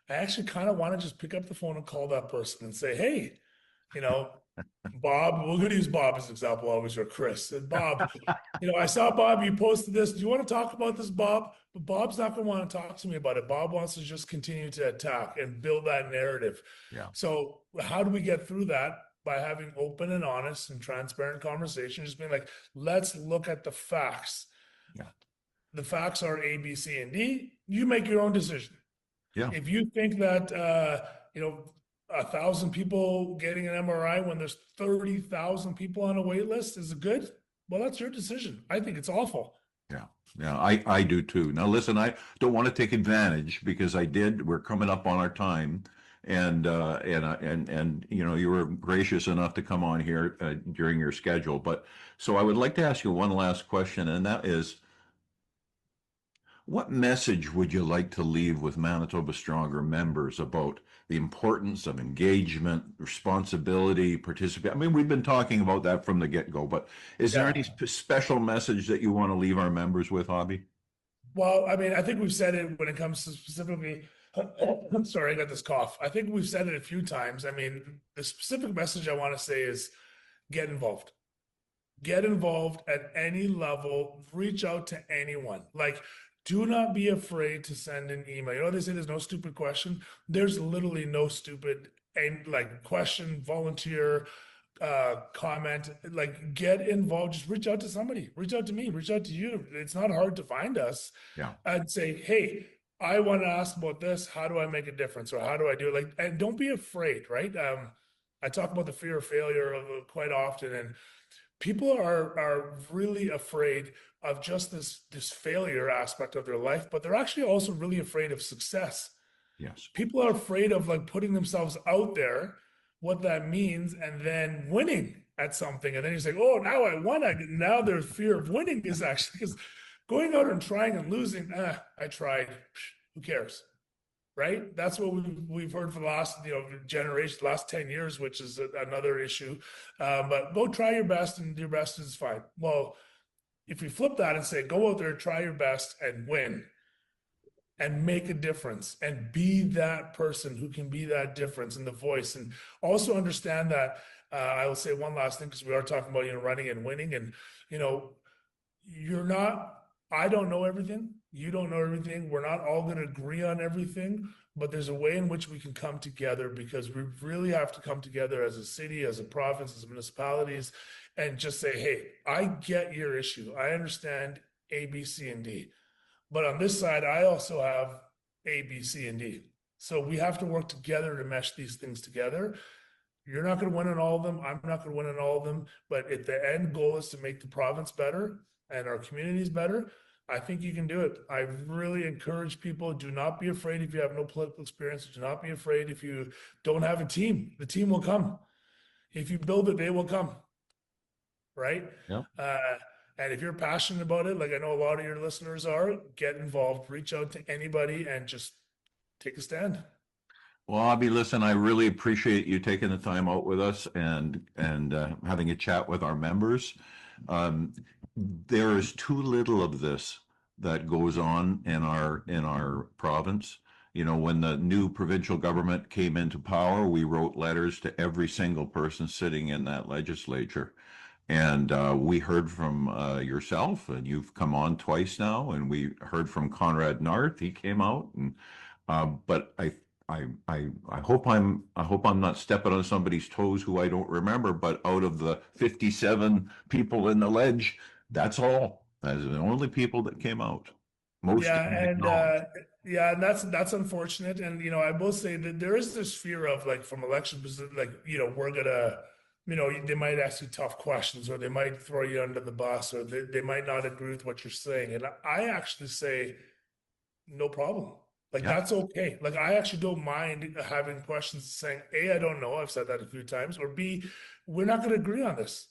I actually kind of want to just pick up the phone and call that person and say, hey, you know, Bob, we're going to use Bob as an example always, or Chris. And Bob, I saw Bob, you posted this. Do you want to talk about this, Bob? But Bob's not going to want to talk to me about it. Bob wants to just continue to attack and build that narrative. Yeah. So how do we get through that? By having open and honest and transparent conversation, just being like, let's look at the facts. Yeah. The facts are A, B, C, and D. You make your own decision. Yeah. If you think that, 1,000 people getting an MRI when there's 30,000 people on a wait list is it good? Well, that's your decision. I think it's awful. Yeah, I do too. Now, listen, I don't want to take advantage because we're coming up on our time. And you were gracious enough to come on here during your schedule. But so I would like to ask you one last question, and that is, what message would you like to leave with Manitoba Stronger members about the importance of engagement, responsibility, participation? I mean, we've been talking about that from the get-go, but is there any special message that you want to leave our members with, Obby? Well, I mean, I think we've said it when it comes to specifically, I'm sorry, I got this cough. I think we've said it a few times. I mean, the specific message I want to say is get involved. Get involved at any level, reach out to anyone. Like, do not be afraid to send an email. They say there's no stupid question. There's literally no stupid and like question, volunteer, comment, like get involved. Just reach out to somebody. Reach out to me. Reach out to you. It's not hard to find us. Yeah. I'd say, hey, I want to ask about this. How do I make a difference, or how do I do it? Like, and don't be afraid, right? I talk about the fear of failure quite often, and people are really afraid of just this failure aspect of their life, but they're actually also really afraid of success. Yes. People are afraid of like putting themselves out there, what that means, and then winning at something. And then you say, oh, now I won. Now their fear of winning is actually because going out and trying and losing, I tried. Who cares? Right? That's what we've heard for the last generation, last 10 years, which is another issue. But go try your best, and your best is fine. Well, if we flip that and say, go out there, try your best and win and make a difference and be that person who can be that difference in the voice. And also understand that I will say one last thing, because we are talking about, running and winning, and, I don't know everything. You don't know everything. We're not all going to agree on everything, but there's a way in which we can come together, because we really have to come together as a city, as a province, as municipalities, and just say, hey, I get your issue. I understand A, B, C, and D. But on this side, I also have A, B, C, and D. So we have to work together to mesh these things together. You're not going to win on all of them. I'm not going to win on all of them. But if the end goal is to make the province better and our communities better, I think you can do it. I really encourage people, do not be afraid if you have no political experience. Do not be afraid if you don't have a team. The team will come. If you build it, they will come. Right? Yeah. And if you're passionate about it, like I know a lot of your listeners are, get involved, reach out to anybody, and just take a stand. Well, Abby, listen, I really appreciate you taking the time out with us and having a chat with our members. There is too little of this that goes on in our province. You know, when the new provincial government came into power, we wrote letters to every single person sitting in that legislature. And we heard from yourself, and you've come on twice now, and we heard from Conrad Narth. He came out, and but I hope I'm not stepping on somebody's toes who I don't remember. But out of the 57 people in the ledge, that's all. That's the only people that came out. Most Yeah, didn't and acknowledge. yeah, and that's unfortunate. And I will say that there is this fear of like from election, like we're gonna, they might ask you tough questions, or they might throw you under the bus, or they might not agree with what you're saying. And I actually say, no problem. Like Yeah. that's okay. Like I actually don't mind having questions saying, A, I don't know. I've said that a few times. Or B, we're not going to agree on this.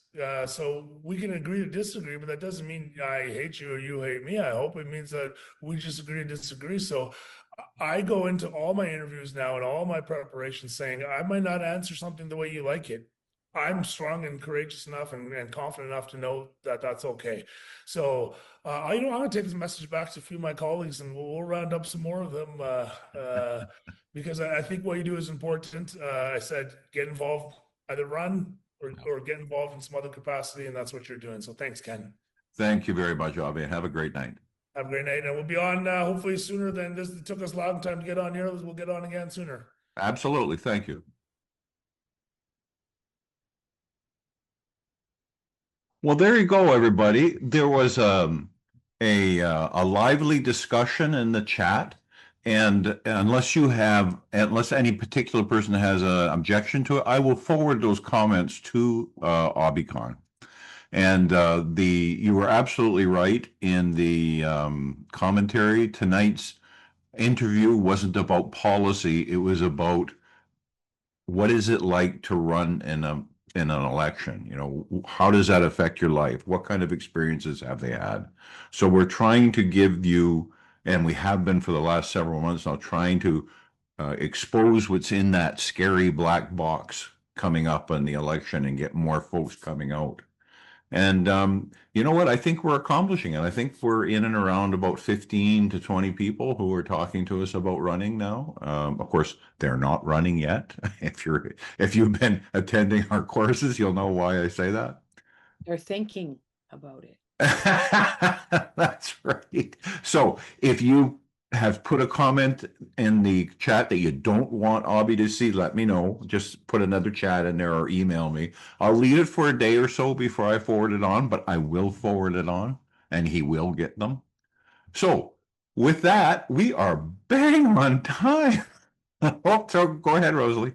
So we can agree to disagree, but that doesn't mean I hate you or you hate me. I hope it means that we just agree to disagree. So I go into all my interviews now and all my preparations saying I might not answer something the way you like it. I'm strong and courageous enough and confident enough to know that that's okay. So I'm going to take this message back to a few of my colleagues, and we'll round up some more of them because I think what you do is important. I said get involved, either run or get involved in some other capacity, and that's what you're doing. So thanks, Ken. Thank you very much, Avi, and have a great night. Have a great night, and we'll be on hopefully sooner than this. It took us a long time to get on here. We'll get on again sooner. Absolutely. Thank you. Well, there you go, everybody. There was a lively discussion in the chat, and unless any particular person has an objection to it, I will forward those comments to Obby Khan. And you were absolutely right in the commentary. Tonight's interview wasn't about policy; it was about what is it like to run in an election? You know, how does that affect your life? What kind of experiences have they had? So we're trying to give you, and we have been for the last several months now, trying to expose what's in that scary black box coming up in the election and get more folks coming out. And you know what? I think we're accomplishing it. I think we're in and around about 15 to 20 people who are talking to us about running now. Of course, they're not running yet. If you've been attending our courses, you'll know why I say that. They're thinking about it. That's right. So if you have put a comment in the chat that you don't want Obby to see, let me know. Just put another chat in there or email me. I'll leave it for a day or so before I forward it on, but I will forward it on and he will get them. So with that, we are bang on time. Oh, so go ahead, Rosalie.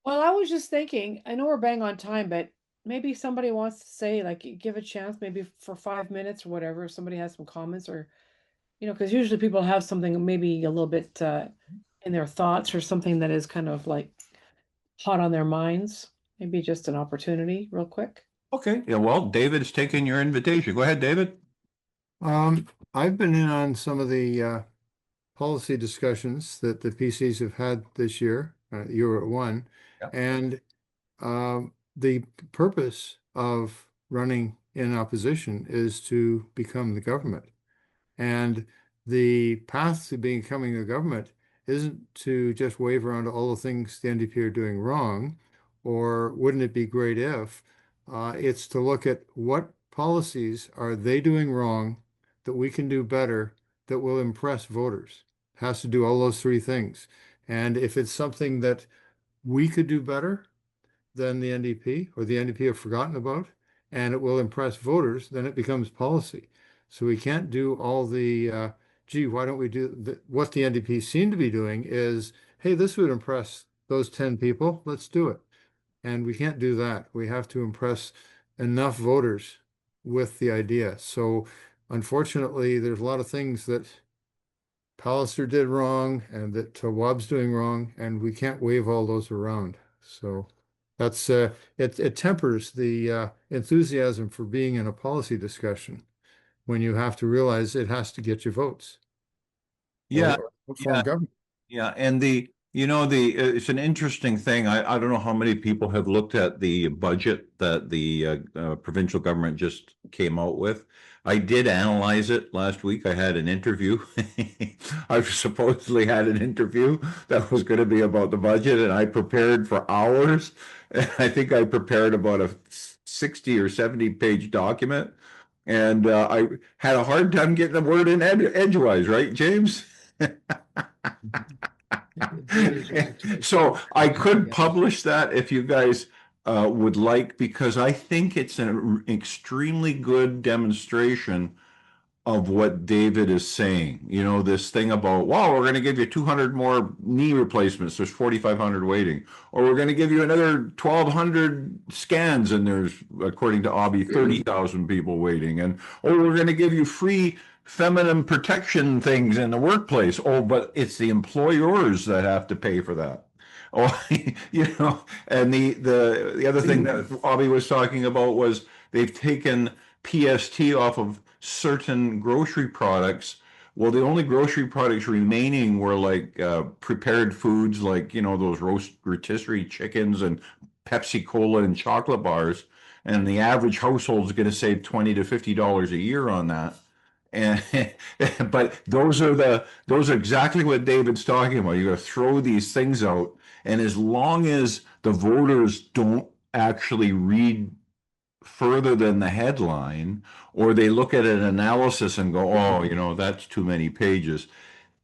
Well, I was just thinking, I know we're bang on time, but maybe somebody wants to say, like, give a chance, maybe for 5 minutes or whatever, if somebody has some comments or, because usually people have something maybe a little bit in their thoughts or something that is kind of like hot on their minds. Maybe just an opportunity real quick. Okay. Yeah, well, David's taking your invitation. Go ahead, David. I've been in on some of the policy discussions that the PCs have had this year. You were at one, Yeah. and the purpose of running in opposition is to become the government. And the path to becoming a government isn't to just wave around all the things the NDP are doing wrong, or wouldn't it be great if, it's to look at what policies are they doing wrong that we can do better that will impress voters. It has to do all those three things. And if it's something that we could do better than the NDP or the NDP have forgotten about, and it will impress voters, then it becomes policy. So we can't do all the, gee, why don't we do what the NDP seem to be doing is, hey, this would impress those 10 people, let's do it. And we can't do that. We have to impress enough voters with the idea. So unfortunately, there's a lot of things that Pallister did wrong and that Tawwab's doing wrong, and we can't wave all those around. So that's it tempers the enthusiasm for being in a policy discussion when you have to realize it has to get you votes. Yeah. Or form government. Yeah, and the You know, it's an interesting thing. I don't know how many people have looked at the budget that the provincial government just came out with. I did analyze it last week. I had an interview. I supposedly had an interview that was going to be about the budget, and I prepared for hours. I think I prepared about a 60 or 70 page document, and I had a hard time getting the word in edgewise, right, James? So I could publish that if you guys would like, because I think it's an extremely good demonstration of what David is saying. You know, this thing about, wow, we're going to give you 200 more knee replacements. There's 4,500 waiting. Or we're going to give you another 1,200 scans, and there's, according to Obby, 30,000 people waiting. And, or we're going to give you free feminine protection things in the workplace. Oh, but it's the employers that have to pay for that. Oh, you know, and the other thing that Obby was talking about was they've taken PST off of certain grocery products. Well, the only grocery products remaining were like prepared foods, like, you know, those rotisserie chickens and Pepsi Cola and chocolate bars. And the average household is going to save $20 to $50 a year on that. And but those are exactly what David's talking about. You got to throw these things out, and as long as the voters don't actually read further than the headline, or they look at an analysis and go, oh, you know, that's too many pages,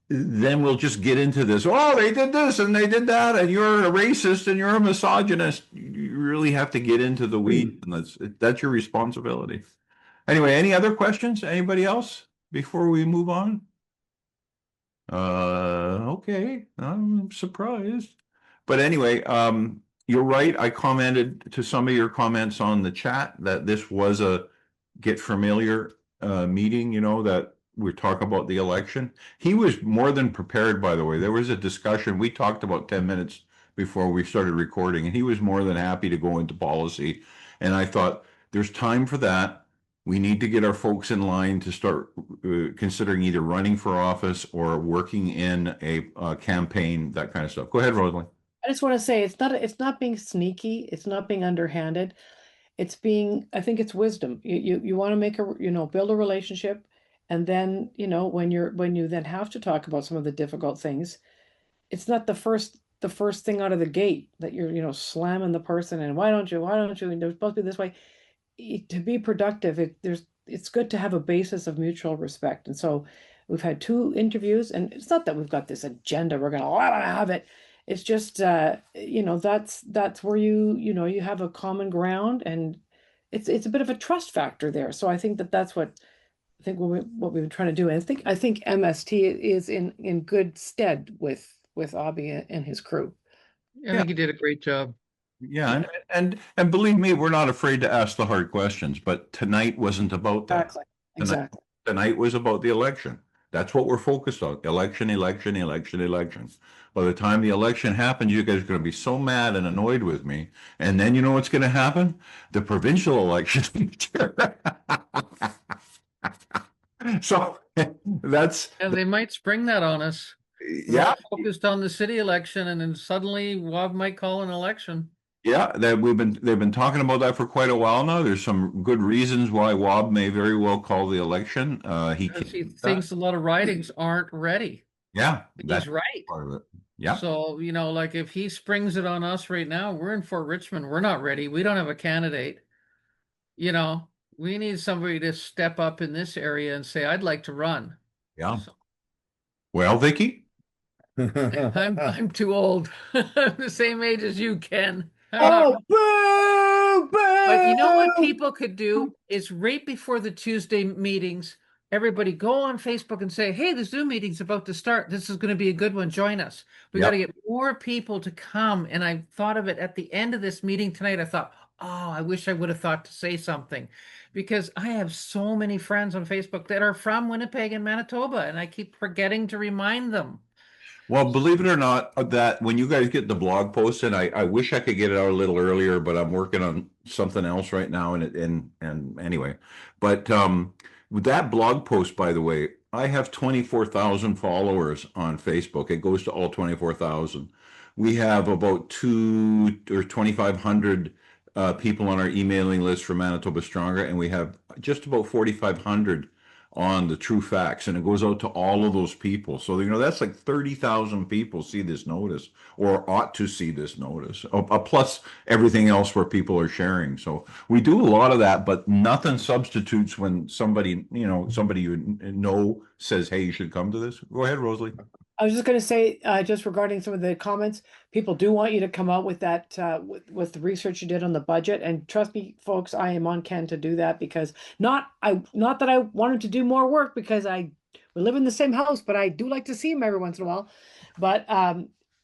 then we'll just get into this. Oh, they did this and they did that, and you're a racist and you're a misogynist. You really have to get into the weeds, and that's your responsibility. Anyway, any other questions? Anybody else before we move on? Okay, I'm surprised. But anyway, you're right. I commented to some of your comments on the chat that this was a get familiar meeting, you know, that we're talking about the election. He was more than prepared, by the way. There was a discussion. We talked about 10 minutes before we started recording, and he was more than happy to go into policy. And I thought, there's time for that. We need to get our folks in line to start considering either running for office or working in a campaign, that kind of stuff. Go ahead, Rosalie. I just want to say it's not being sneaky, it's not being underhanded. It's being, I think it's wisdom. You want to make build a relationship, and then, when you then have to talk about some of the difficult things, it's not the first thing out of the gate that you're, slamming the person and why don't you, and they're supposed to be this way. To be productive, it's good to have a basis of mutual respect. And so we've had 2 interviews, and it's not that we've got this agenda, we're gonna have it. It's just that's where you have a common ground, and it's a bit of a trust factor there. So I think that's what what we've been trying to do. And I think MST is in good stead with Obby and his crew. I think he did a great job. Yeah, and believe me, we're not afraid to ask the hard questions, but tonight wasn't about that. Exactly. Tonight was about the election. That's what we're focused on. Election. By the time the election happens, you guys are going to be so mad and annoyed with me. And then you know what's going to happen? The provincial election. So that's... Yeah, they might spring that on us. Yeah. We're focused on the city election, and then suddenly Wob might call an election. Yeah, they've been talking about that for quite a while now. There's some good reasons why Wob may very well call the election. He thinks a lot of ridings aren't ready. Yeah, he's right. Part of it. Yeah. So, like if he springs it on us right now, we're in Fort Richmond. We're not ready. We don't have a candidate. We need somebody to step up in this area and say, I'd like to run. Yeah. So. Well, Vicky? I'm too old. I'm the same age as you, Ken. Oh, boo, boo! But you know what people could do is right before the Tuesday meetings, everybody go on Facebook and say, hey, the Zoom meeting's about to start. This is going to be a good one. Join us. We got to get more people to come. And I thought of it at the end of this meeting tonight. I thought, oh, I wish I would have thought to say something, because I have so many friends on Facebook that are from Winnipeg and Manitoba, and I keep forgetting to remind them. Well, believe it or not, that when you guys get the blog posted, I wish I could get it out a little earlier, but I'm working on something else right now. And anyway, but with that blog post, by the way, I have 24,000 followers on Facebook. It goes to all 24,000. We have about 2,500 people on our emailing list for Manitoba Stronger, and we have just about 4,500 on the True Facts, and it goes out to all of those people. So, that's like 30,000 people see this notice or ought to see this notice, plus everything else where people are sharing. So we do a lot of that, but nothing substitutes when somebody you know says, hey, you should come to this. Go ahead, Rosalie. I was just going to say, just regarding some of the comments, people do want you to come out with that, with the research you did on the budget. And trust me, folks, I am on Ken to do that because not that I wanted to do more work because we live in the same house, but I do like to see him every once in a while. But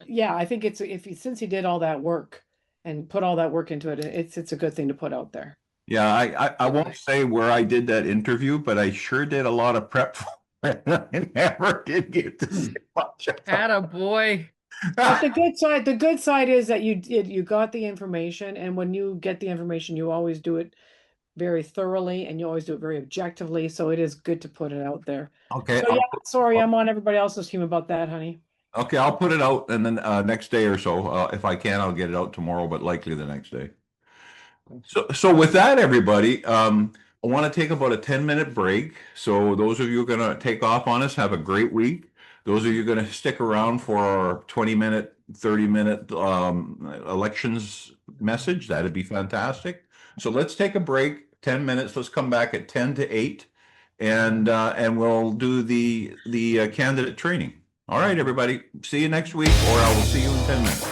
yeah, I think since he did all that work and put all that work into it, it's a good thing to put out there. Yeah, I won't say where I did that interview, but I sure did a lot of prep for it. I never did get to see much. Attaboy. But the good side is that you got the information, and when you get the information, you always do it very thoroughly and you always do it very objectively. So it is good to put it out there. Okay. So yeah, sorry, I'm on everybody else's team about that, honey. Okay, I'll put it out, and then next day or so, if I can, I'll get it out tomorrow, but likely the next day. So with that, everybody, I want to take about a 10-minute break. So those of you who are going to take off on us, have a great week. Those of you going to stick around for our 20-minute, 30-minute elections message, that'd be fantastic. So let's take a break, 10 minutes. Let's come back at 10 to 8, and we'll do the candidate training. All right, everybody. See you next week, or I will see you in 10 minutes.